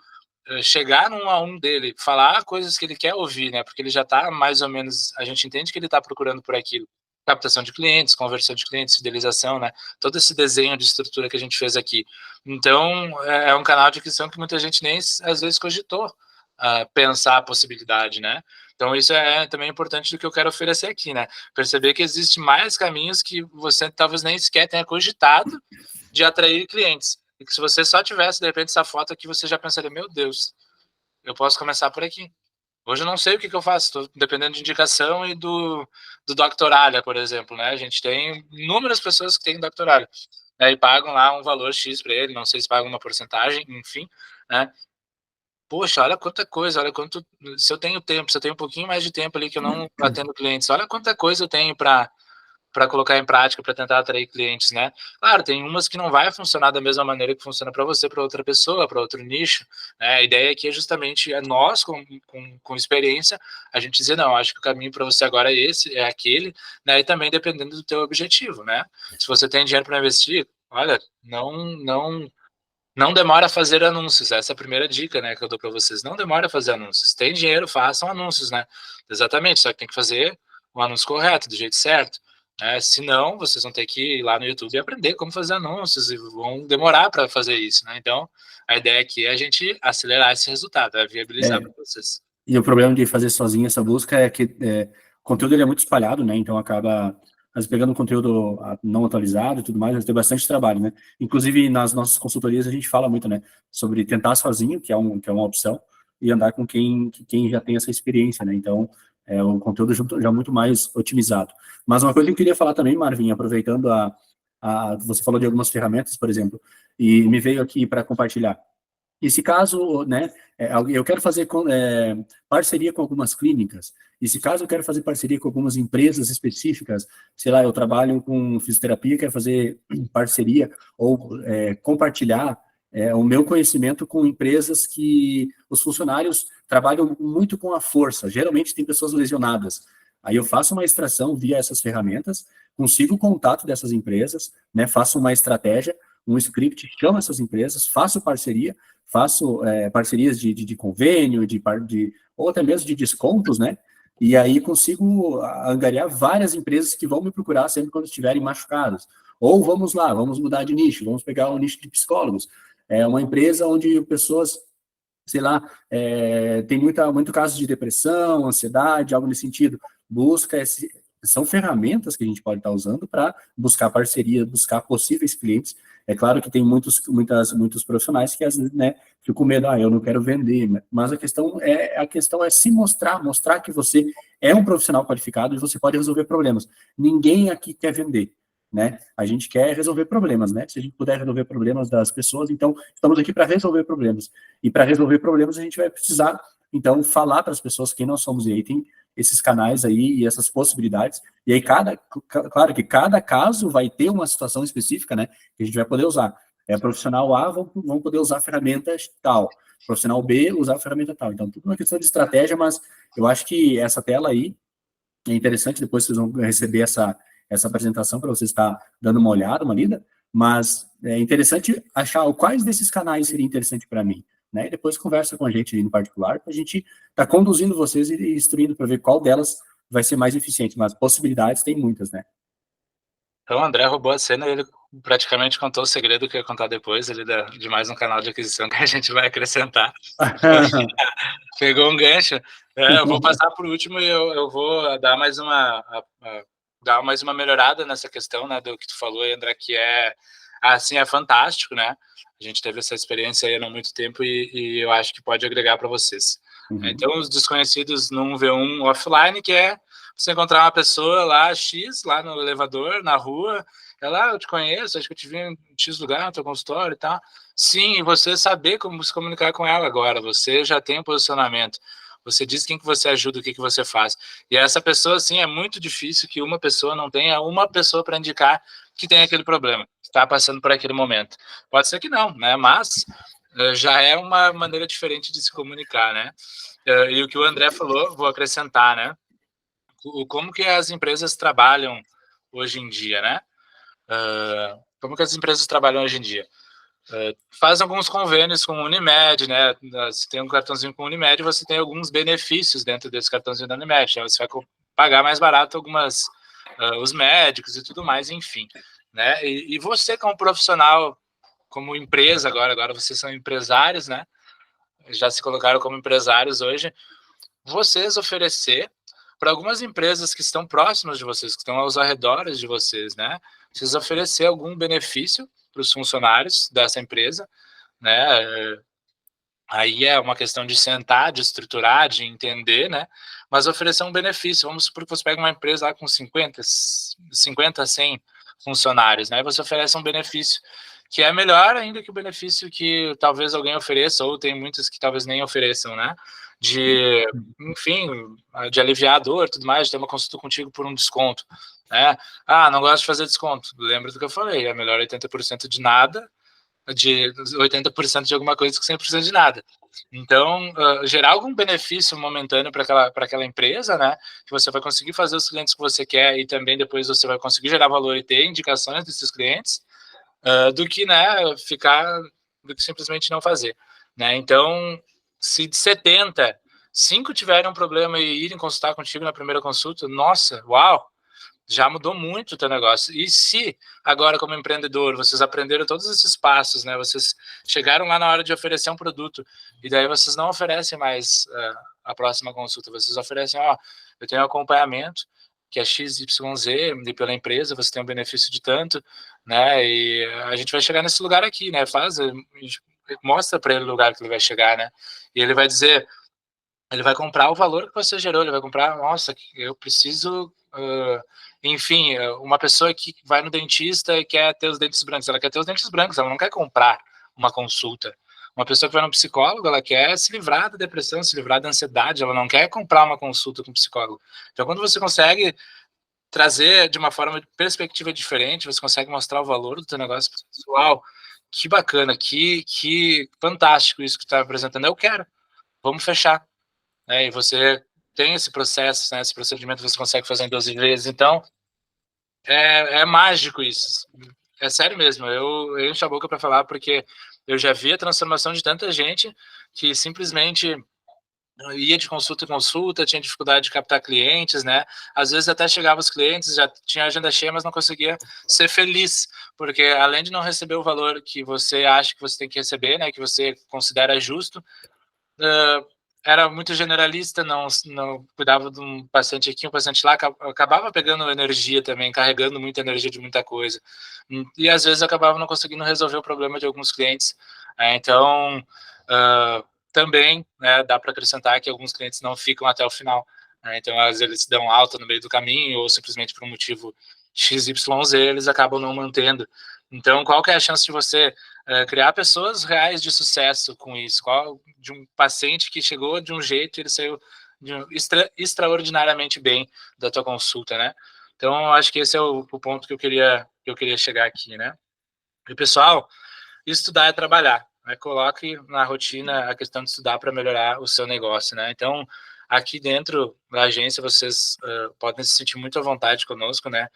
chegar num a um dele, falar coisas que ele quer ouvir, né? Porque ele já está mais ou menos, a gente entende que ele está procurando por aquilo. Captação de clientes, conversão de clientes, fidelização, né? Todo esse desenho de estrutura que a gente fez aqui. Então, é um canal de aquisição que muita gente nem, às vezes, cogitou pensar a possibilidade, né? Então, isso é também importante do que eu quero oferecer aqui, né? Perceber que existe mais caminhos que você talvez nem sequer tenha cogitado de atrair clientes. E que se você só tivesse, de repente, essa foto aqui, você já pensaria, meu Deus, eu posso começar por aqui. Hoje eu não sei o que eu faço, estou dependendo de indicação e do Doctoralha, por exemplo, né? A gente tem inúmeras pessoas que têm Doctoralha, né? E pagam lá um valor X para ele, não sei se pagam uma porcentagem, enfim, né? Poxa, olha quanta coisa, olha quanto. Se eu tenho tempo, se eu tenho um pouquinho mais de tempo ali que eu não atendo clientes, olha quanta coisa eu tenho para colocar em prática, para tentar atrair clientes, né? Claro, tem umas que não vai funcionar da mesma maneira que funciona para você, para outra pessoa, para outro nicho, né? A ideia aqui é justamente nós, com experiência, a gente dizer, não, acho que o caminho para você agora é esse, é aquele, né? E também dependendo do teu objetivo, né? Se você tem dinheiro para investir, olha, não demora a fazer anúncios, essa é a primeira dica, né, que eu dou para vocês. Não demora a fazer anúncios. Tem dinheiro, façam anúncios, né? Exatamente, só que tem que fazer o anúncio correto, do jeito certo. Né? Senão, vocês vão ter que ir lá no YouTube e aprender como fazer anúncios e vão demorar para fazer isso, né? Então, a ideia aqui é a gente acelerar esse resultado, é viabilizar para vocês. E o problema de fazer sozinho essa busca é que o conteúdo ele é muito espalhado, né? Então acaba pegando um conteúdo não atualizado e tudo mais, tem bastante trabalho, né? Inclusive, nas nossas consultorias, a gente fala muito, né? Sobre tentar sozinho, que é uma opção, e andar com quem já tem essa experiência, né? Então, o conteúdo já muito mais otimizado. Mas uma coisa que eu queria falar também, Marvin, aproveitando você falou de algumas ferramentas, por exemplo, e me veio aqui para compartilhar. Esse caso, né, eu quero fazer parceria com algumas clínicas. Esse caso, eu quero fazer parceria com algumas empresas específicas. Sei lá, eu trabalho com fisioterapia, quero fazer parceria ou compartilhar o meu conhecimento com empresas que os funcionários trabalham muito com a força. Geralmente tem pessoas lesionadas. Aí eu faço uma extração via essas ferramentas, consigo o contato dessas empresas, né, faço uma estratégia, um script, chamo essas empresas, faço parceria, faço parcerias de convênio, ou até mesmo de descontos, né? E aí consigo angariar várias empresas que vão me procurar sempre quando estiverem machucados. Ou vamos lá, vamos mudar de nicho, vamos pegar um nicho de psicólogos. É uma empresa onde pessoas, sei lá, tem muito caso de depressão, ansiedade, algo nesse sentido. São ferramentas que a gente pode estar usando para buscar parceria, buscar possíveis clientes. É claro que tem muitos profissionais que às vezes, né, ficam com medo, eu não quero vender, mas a questão é se mostrar que você é um profissional qualificado e você pode resolver problemas. Ninguém aqui quer vender, né? A gente quer resolver problemas, né? Se a gente puder resolver problemas das pessoas, então estamos aqui para resolver problemas. E para resolver problemas a gente vai precisar, então, falar para as pessoas quem nós somos. E aí tem esses canais aí e essas possibilidades. E aí, claro que cada caso vai ter uma situação específica, né, que a gente vai poder usar. Profissional A vão poder usar ferramentas tal, profissional B usar a ferramenta tal. Então, tudo uma questão de estratégia, mas eu acho que essa tela aí É interessante, depois vocês vão receber essa apresentação para você estar dando uma olhada, uma lida, mas é interessante achar quais desses canais seria interessante para mim, né? E depois conversa com a gente no particular, para a gente estar conduzindo vocês e instruindo para ver qual delas vai ser mais eficiente, mas possibilidades tem muitas, né? Então, o André roubou a cena e ele praticamente contou o segredo que eu ia contar depois, ele de mais um canal de aquisição que a gente vai acrescentar. Pegou um gancho. Eu vou passar por último e eu vou dar mais dar mais uma melhorada nessa questão, né, do que tu falou, André, que assim, é fantástico, né? A gente teve essa experiência aí há não muito tempo e eu acho que pode agregar para vocês. Uhum. Então, os desconhecidos num V1 offline, que é você encontrar uma pessoa lá, X, lá no elevador, na rua, ela, eu te conheço, acho que eu te vi em X lugar, no teu consultório e tal. Sim, e você saber como se comunicar com ela agora, você já tem um posicionamento, você diz quem que você ajuda, o que que você faz. E essa pessoa, assim, é muito difícil que uma pessoa não tenha uma pessoa para indicar que tem aquele problema, que está passando por aquele momento. Pode ser que não, né? Mas já é uma maneira diferente de se comunicar, né? E o que o André falou, vou acrescentar, né? Como que as empresas trabalham hoje em dia, né? Como que as empresas trabalham hoje em dia? Faz alguns convênios com o Unimed, né? Se tem um cartãozinho com o Unimed, você tem alguns benefícios dentro desse cartãozinho da Unimed. Né? Você vai pagar mais barato os médicos e tudo mais, enfim. Né? E você, como profissional, como empresa agora vocês são empresários, né? Já se colocaram como empresários hoje, vocês oferecer para algumas empresas que estão próximas de vocês, que estão aos arredores de vocês, né? Vocês oferecer algum benefício para os funcionários dessa empresa, né? Aí é uma questão de sentar, de estruturar, de entender, né? Mas oferecer um benefício. Vamos supor que você pega uma empresa lá com 50, 100 funcionários, né? Você oferece um benefício que é melhor ainda que o benefício que talvez alguém ofereça, ou tem muitos que talvez nem ofereçam, né? Enfim, de aliviar a dor, tudo mais, de ter uma consulta contigo por um desconto, né? Ah, não gosto de fazer desconto. Lembra do que eu falei, é melhor 80% de nada, de 80% de alguma coisa que 100% de nada. Então, gerar algum benefício momentâneo para aquela empresa, né? Que você vai conseguir fazer os clientes que você quer e também depois você vai conseguir gerar valor e ter indicações desses clientes, do que, né, do que simplesmente não fazer, né? Então, se de 70, 5 tiverem um problema e irem consultar contigo na primeira consulta, nossa, uau, já mudou muito o teu negócio. E se agora, como empreendedor, vocês aprenderam todos esses passos, né? Vocês chegaram lá na hora de oferecer um produto e daí vocês não oferecem mais a próxima consulta, vocês oferecem, ó, eu tenho acompanhamento que é XYZ e pela empresa você tem um benefício de tanto, né? E a gente vai chegar nesse lugar aqui, né? Mostra para ele o lugar que ele vai chegar, né? E ele vai dizer, ele vai comprar o valor que você gerou, ele vai comprar, nossa, eu preciso, enfim, uma pessoa que vai no dentista e quer ter os dentes brancos, ela quer ter os dentes brancos, ela não quer comprar uma consulta. Uma pessoa que vai no psicólogo, ela quer se livrar da depressão, se livrar da ansiedade, ela não quer comprar uma consulta com um psicólogo. Então, quando você consegue trazer de uma forma de perspectiva diferente, você consegue mostrar o valor do teu negócio pessoal, que bacana, que fantástico isso que tu está apresentando, eu quero, vamos fechar. E você tem esse processo, né, esse procedimento você consegue fazer em 12 vezes, então é mágico isso, é sério mesmo, eu encho a boca para falar porque eu já vi a transformação de tanta gente que simplesmente ia de consulta em consulta, tinha dificuldade de captar clientes, né? Às vezes até chegava os clientes, já tinha agenda cheia, mas não conseguia ser feliz, porque além de não receber o valor que você acha que você tem que receber, né, que você considera justo, era muito generalista, não cuidava de um paciente aqui, um paciente lá, acabava pegando energia também, carregando muita energia de muita coisa. E às vezes acabava não conseguindo resolver o problema de alguns clientes. Então, também, né, dá para acrescentar que alguns clientes não ficam até o final. Então, às vezes eles se dão alta no meio do caminho, ou simplesmente por um motivo XYZ, eles acabam não mantendo. Então, qual que é a chance de você criar pessoas reais de sucesso com isso? De um paciente que chegou de um jeito e ele saiu extraordinariamente bem da tua consulta, né? Então, acho que esse é o ponto que eu queria chegar aqui, né? E, pessoal, estudar é trabalhar, né? Coloque na rotina a questão de estudar para melhorar o seu negócio, né? Então, aqui dentro da agência vocês podem se sentir muito à vontade conosco, né?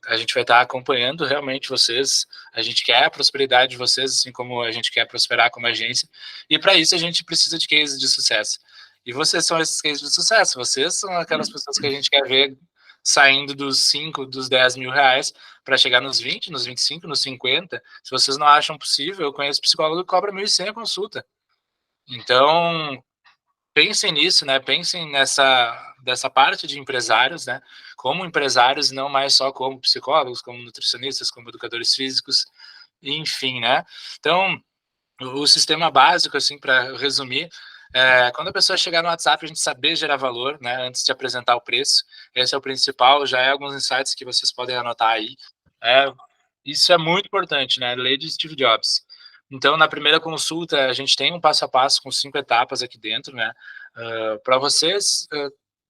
A gente vai estar acompanhando realmente vocês, a gente quer a prosperidade de vocês, assim como a gente quer prosperar como agência, e para isso a gente precisa de cases de sucesso. E vocês são esses cases de sucesso, vocês são aquelas pessoas que a gente quer ver saindo dos 5, dos 10 mil reais para chegar nos 20, nos 25, nos 50. Se vocês não acham possível, eu conheço psicólogo que cobra 1.100 a consulta. Então, pensem nisso, né? Pensem dessa parte de empresários, né? Como empresários, não mais só como psicólogos, como nutricionistas, como educadores físicos, enfim, né? Então, o sistema básico, assim, para resumir, quando a pessoa chegar no WhatsApp, a gente saber gerar valor, né? Antes de apresentar o preço, esse é o principal. Já é alguns insights que vocês podem anotar aí. Isso é muito importante, né? Lei de Steve Jobs. Então, na primeira consulta, a gente tem um passo a passo com 5 etapas aqui dentro, né? Para vocês,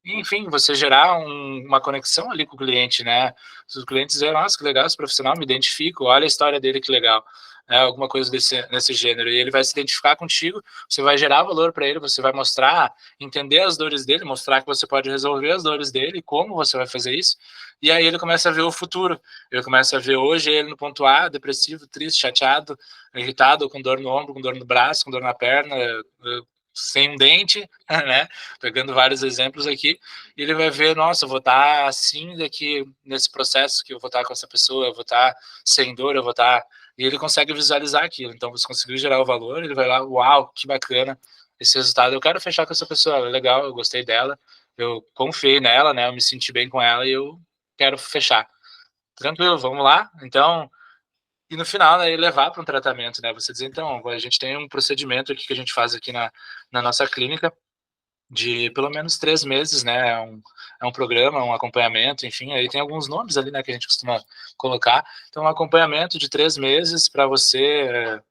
enfim, você gerar uma conexão ali com o cliente, né? Se os clientes dizem, nossa, que legal esse profissional, me identifico, olha a história dele, que legal. Alguma coisa nesse gênero, e ele vai se identificar contigo, você vai gerar valor para ele, você vai mostrar, entender as dores dele, mostrar que você pode resolver as dores dele, como você vai fazer isso, e aí ele começa a ver o futuro, ele começa a ver hoje ele no ponto A, depressivo, triste, chateado, irritado, com dor no ombro, com dor no braço, com dor na perna, sem um dente, né? Pegando vários exemplos aqui, e ele vai ver, nossa, eu vou estar assim daqui nesse processo que eu vou estar com essa pessoa, eu vou estar sem dor, eu vou estar... E ele consegue visualizar aquilo. Então, você conseguiu gerar o valor, ele vai lá, uau, que bacana esse resultado. Eu quero fechar com essa pessoa, legal, eu gostei dela, eu confiei nela, né? Eu me senti bem com ela e eu quero fechar. Tranquilo, vamos lá? Então, e no final, né, levar para um tratamento, né? Você dizer, então, a gente tem um procedimento aqui que a gente faz aqui na nossa clínica, de pelo menos 3 meses, né? É um programa, um acompanhamento, enfim, aí tem alguns nomes ali, né, que a gente costuma colocar. Então, um acompanhamento de 3 meses para você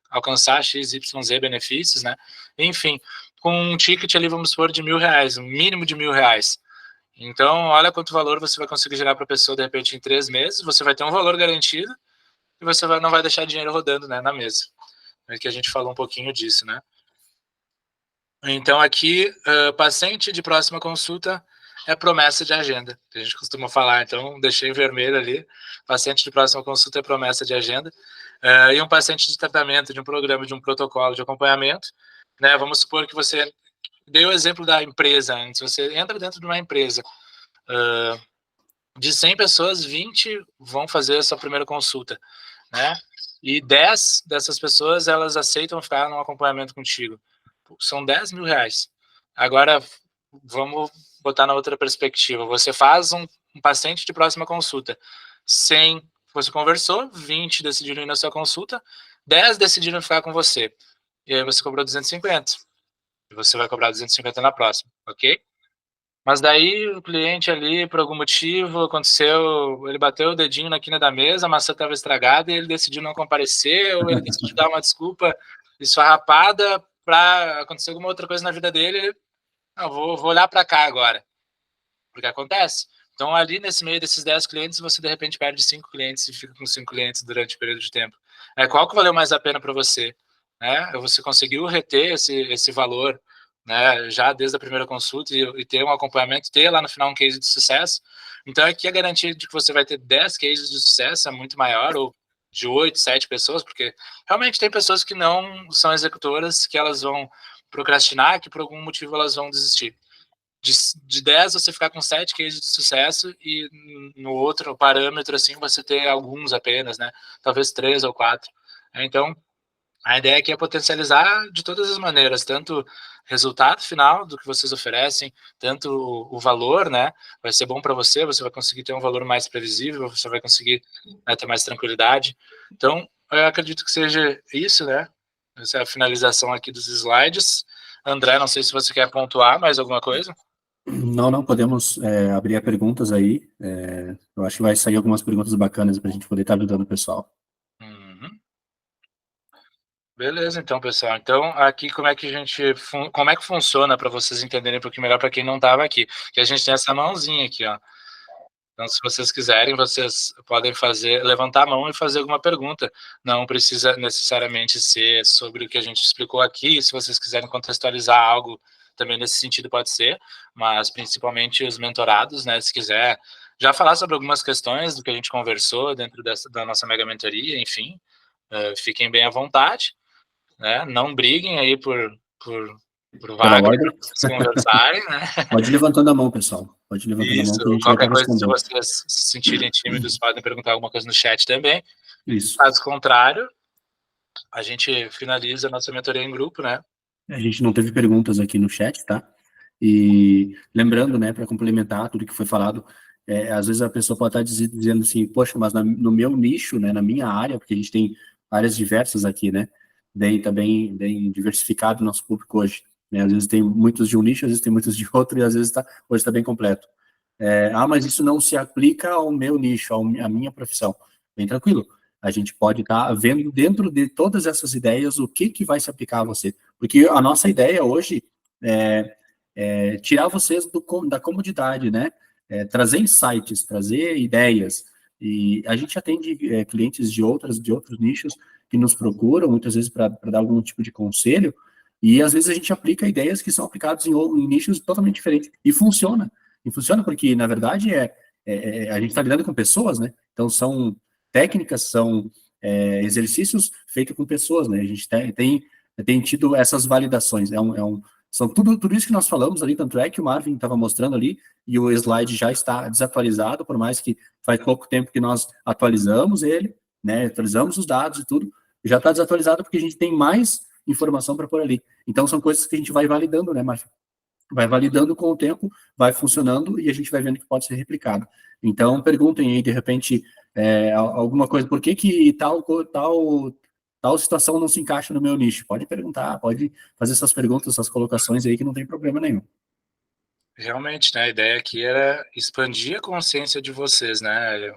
alcançar XYZ benefícios, né? Enfim, com um ticket ali, vamos supor, de R$1.000, um mínimo de R$1.000. Então, olha quanto valor você vai conseguir gerar para a pessoa, de repente, em 3 meses, você vai ter um valor garantido e você não vai deixar dinheiro rodando, né, na mesa. É que a gente falou um pouquinho disso, né? Então, aqui, paciente de próxima consulta é promessa de agenda, que a gente costuma falar. Então, deixei em vermelho ali, paciente de próxima consulta é promessa de agenda. E um paciente de tratamento, de um programa, de um protocolo de acompanhamento, né? Vamos supor que você deu o exemplo da empresa antes, você entra dentro de uma empresa, de 100 pessoas, 20 vão fazer a sua primeira consulta, né? E 10 dessas pessoas, elas aceitam ficar no acompanhamento contigo. São R$10.000. Agora, vamos botar na outra perspectiva. Você faz um paciente de próxima consulta. 100 você conversou, 20 decidiram ir na sua consulta, 10 decidiram ficar com você. E aí você cobrou 250. E você vai cobrar 250 na próxima, ok? Mas daí o cliente ali, por algum motivo, aconteceu, ele bateu o dedinho na quina da mesa, a maçã estava estragada e ele decidiu não comparecer, ou ele decidiu dar uma desculpa esfarrapada para acontecer alguma outra coisa na vida dele, ele, não, vou olhar para cá agora, porque acontece. Então, ali nesse meio desses 10 clientes, você de repente perde 5 clientes e fica com 5 clientes durante o período de tempo. Qual que valeu mais a pena para você? Você conseguiu reter esse valor, né, já desde a primeira consulta e ter um acompanhamento, ter lá no final um case de sucesso. Então, aqui a garantia de que você vai ter 10 cases de sucesso é muito maior, ou de 8, 7 pessoas, porque realmente tem pessoas que não são executoras, que elas vão procrastinar, que por algum motivo elas vão desistir. De 10 você ficar com 7 cases de sucesso e no outro parâmetro, assim, você ter alguns apenas, né? Talvez 3 ou 4. Então, a ideia aqui é potencializar de todas as maneiras, tanto resultado final do que vocês oferecem, tanto o valor, né? Vai ser bom para você, você vai conseguir ter um valor mais previsível, você vai conseguir, né, ter mais tranquilidade. Então, eu acredito que seja isso, né? Essa é a finalização aqui dos slides. André, não sei se você quer pontuar mais alguma coisa. Não, podemos abrir a perguntas aí. Eu acho que vai sair algumas perguntas bacanas para a gente poder estar ajudando o pessoal. Beleza, então, pessoal. Então, aqui como é que funciona para vocês entenderem um pouquinho melhor para quem não estava aqui? Que a gente tem essa mãozinha aqui, ó. Então, se vocês quiserem, vocês podem levantar a mão e fazer alguma pergunta. Não precisa necessariamente ser sobre o que a gente explicou aqui. Se vocês quiserem contextualizar algo também nesse sentido pode ser, mas principalmente os mentorados, né? Se quiser já falar sobre algumas questões do que a gente conversou dentro da nossa mega mentoria, enfim, fiquem bem à vontade, né? Não briguem aí por Pela vaga, ordem. vocês conversarem, né? Pode ir levantando a mão, pessoal. Pode ir levantando a Isso, mão que a gente vai estar qualquer coisa, se respondendo. vocês se sentirem tímidos, podem perguntar alguma coisa no chat também. Isso. Caso contrário, a gente finaliza a nossa mentoria em grupo, né? A gente não teve perguntas aqui no chat, tá? E lembrando, né, para complementar tudo que foi falado, às vezes a pessoa pode estar dizendo assim, poxa, mas no meu nicho, né, na minha área, porque a gente tem áreas diversas aqui, né, tá bem diversificado o nosso público hoje, né, às vezes tem muitos de um nicho, às vezes tem muitos de outro, e às vezes hoje está bem completo. Mas isso não se aplica ao meu nicho, à minha profissão. Bem tranquilo. A gente pode estar vendo dentro de todas essas ideias o que vai se aplicar a você. Porque a nossa ideia hoje é tirar vocês da comodidade, né? Trazer insights, trazer ideias. E a gente atende clientes de outros nichos que nos procuram, muitas vezes para dar algum tipo de conselho, e às vezes a gente aplica ideias que são aplicadas em nichos totalmente diferentes. E funciona. E funciona porque, na verdade, a gente está lidando com pessoas, né? Então, são técnicas, são exercícios feitos com pessoas, né? A gente tem tido essas validações. São tudo isso que nós falamos ali, tanto é que o Marvin estava mostrando ali, e o slide já está desatualizado, por mais que faz pouco tempo que nós atualizamos ele, né? Atualizamos os dados e tudo, já está desatualizado porque a gente tem mais informação para pôr ali. Então, são coisas que a gente vai validando, né, Marvin? Vai validando com o tempo, vai funcionando e a gente vai vendo que pode ser replicado. Então, perguntem aí, de repente, alguma coisa, por que tal situação não se encaixa no meu nicho? Pode perguntar, pode fazer essas perguntas, essas colocações aí, que não tem problema nenhum. Realmente, né? A ideia aqui era expandir a consciência de vocês, né?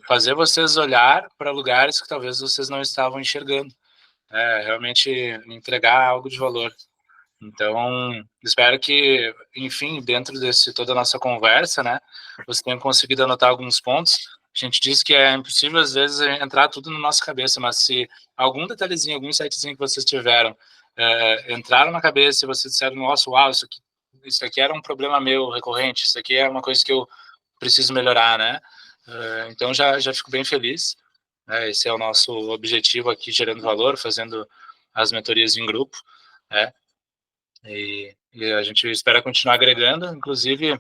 Fazer vocês olhar para lugares que talvez vocês não estavam enxergando. Realmente entregar algo de valor. Então, espero que, enfim, dentro desse toda a nossa conversa, né, você tenha conseguido anotar alguns pontos. A gente disse que é impossível, às vezes, entrar tudo na nossa cabeça, mas se algum detalhezinho, algum insightzinho que vocês tiveram entraram na cabeça e vocês disseram, nossa, uau, isso aqui era um problema meu recorrente, isso aqui é uma coisa que eu preciso melhorar, né? Então, já fico bem feliz. Esse é o nosso objetivo aqui, gerando valor, fazendo as mentorias em grupo, né? E a gente espera continuar agregando, inclusive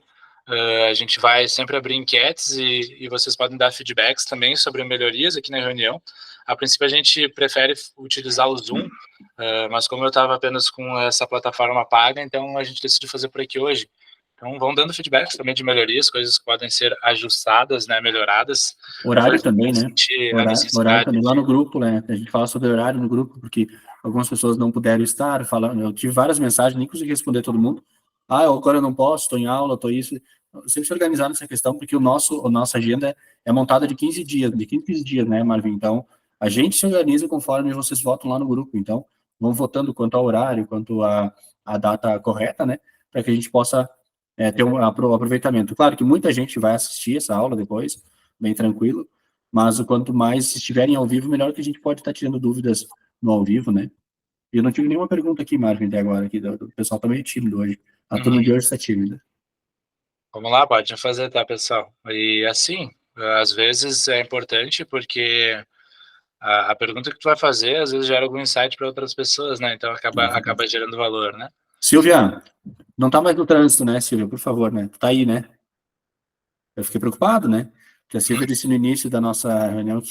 a gente vai sempre abrir enquetes e vocês podem dar feedbacks também sobre melhorias aqui na reunião. A princípio a gente prefere utilizar o Zoom, mas como eu estava apenas com essa plataforma paga, então a gente decidiu fazer por aqui hoje. Então vão dando feedbacks também de melhorias, coisas que podem ser ajustadas, né, melhoradas. Horário também, né? Horário também, lá no grupo, né? A gente fala sobre horário no grupo, porque algumas pessoas não puderam estar, eu tive várias mensagens, nem consegui responder todo mundo. Agora eu não posso, estou em aula, estou isso. Sempre se organizar nessa questão, porque a nossa agenda é montada de 15 dias, né, Marvin? Então, a gente se organiza conforme vocês votam lá no grupo. Então, vão votando quanto ao horário, quanto à data correta, né? Para que a gente possa ter um aproveitamento. Claro que muita gente vai assistir essa aula depois, bem tranquilo, mas o quanto mais estiverem ao vivo, melhor, que a gente pode estar tirando dúvidas no ao vivo, né? E eu não tive nenhuma pergunta aqui, Marvin, até agora, aqui, do pessoal tá meio tímido hoje. A turma de hoje está tímida. Vamos lá, pode fazer, tá, pessoal? E assim, às vezes é importante porque a pergunta que tu vai fazer, às vezes gera algum insight para outras pessoas, né? Então acaba gerando valor, né? Silvia, não tá mais no trânsito, né, Silvia? Por favor, né? Tu tá aí, né? Eu fiquei preocupado, né? Porque a Silvia disse no início da nossa reunião,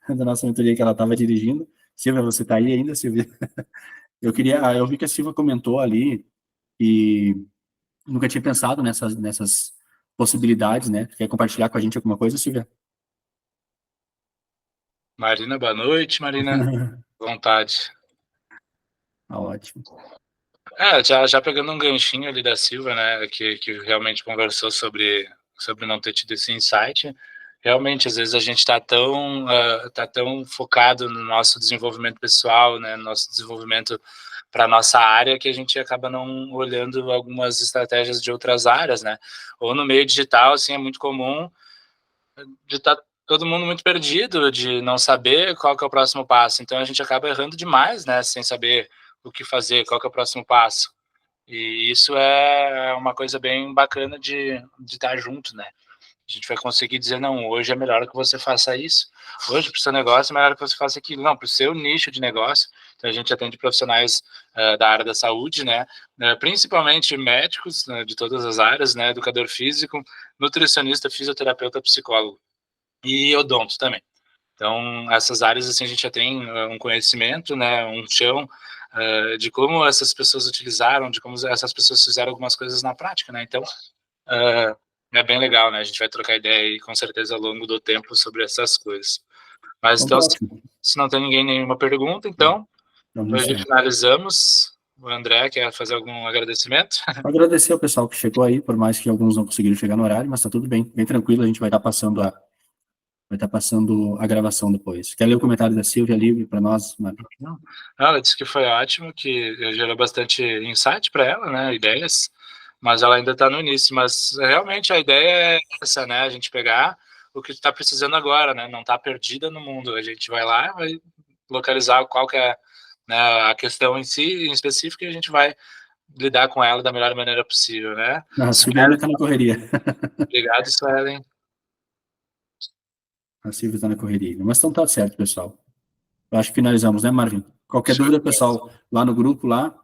da nossa mentoria, que ela estava dirigindo. Silvia, você tá aí ainda, Silvia? Eu vi que a Silvia comentou ali e nunca tinha pensado nessas possibilidades, né? Quer compartilhar com a gente alguma coisa, Silvia? Marina, boa noite, Marina. Vontade. Ótimo. Já pegando um ganchinho ali da Silva, né, que realmente conversou sobre não ter tido esse insight. Realmente, às vezes a gente está tão focado no nosso desenvolvimento pessoal, né, no nosso desenvolvimento para a nossa área, que a gente acaba não olhando algumas estratégias de outras áreas, né? Ou no meio digital, assim, é muito comum de estar todo mundo muito perdido, de não saber qual que é o próximo passo. Então, a gente acaba errando demais, né, sem saber o que fazer, qual que é o próximo passo. E isso é uma coisa bem bacana de estar junto, né? A gente vai conseguir dizer, não, hoje é melhor que você faça isso, hoje para o seu negócio é melhor que você faça aquilo, não, para o seu nicho de negócio. Então a gente atende profissionais da área da saúde, né, principalmente médicos, né, de todas as áreas, né, educador físico, nutricionista, fisioterapeuta, psicólogo e odonto também. Então essas áreas assim a gente já tem um conhecimento, né, um chão de como essas pessoas utilizaram, de como essas pessoas fizeram algumas coisas na prática, né, então é bem legal, né? A gente vai trocar ideia aí, com certeza, ao longo do tempo sobre essas coisas. Mas, então, se não tem ninguém nenhuma pergunta, então, hoje finalizamos. O André quer fazer algum agradecimento? Agradecer ao pessoal que chegou aí, por mais que alguns não conseguiram chegar no horário, mas tá tudo bem, bem tranquilo, a gente vai estar passando a gravação depois. Quer ler o comentário da Silvia livre para nós, Mário? Ela disse que foi ótimo, que gerou bastante insight para ela, né? Ideias, mas ela ainda está no início. Mas realmente a ideia é essa, né? A gente pegar o que está precisando agora, né? Não está perdida no mundo. A gente vai lá, vai localizar qual que é, né, a questão em si, em específico, e a gente vai lidar com ela da melhor maneira possível, né? A Silvia ainda está na correria. Obrigado, Suelen. A Silvia está na correria. Mas então tá certo, pessoal. Eu acho que finalizamos, né, Marvin? Qualquer dúvida, pessoal, lá no grupo, lá.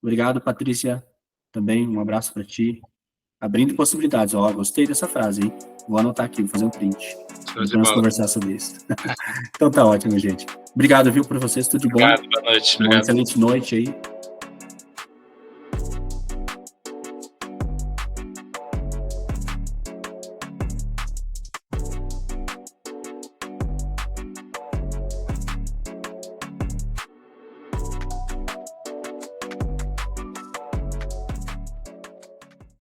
Obrigado, Patrícia. Também um abraço para ti. Abrindo possibilidades. Ó, gostei dessa frase, hein? Vou anotar aqui, vou fazer um print. Vamos conversar sobre isso. Então tá ótimo, gente. Obrigado, viu, por vocês. Tudo de bom. Obrigado, boa noite. Uma excelente noite aí.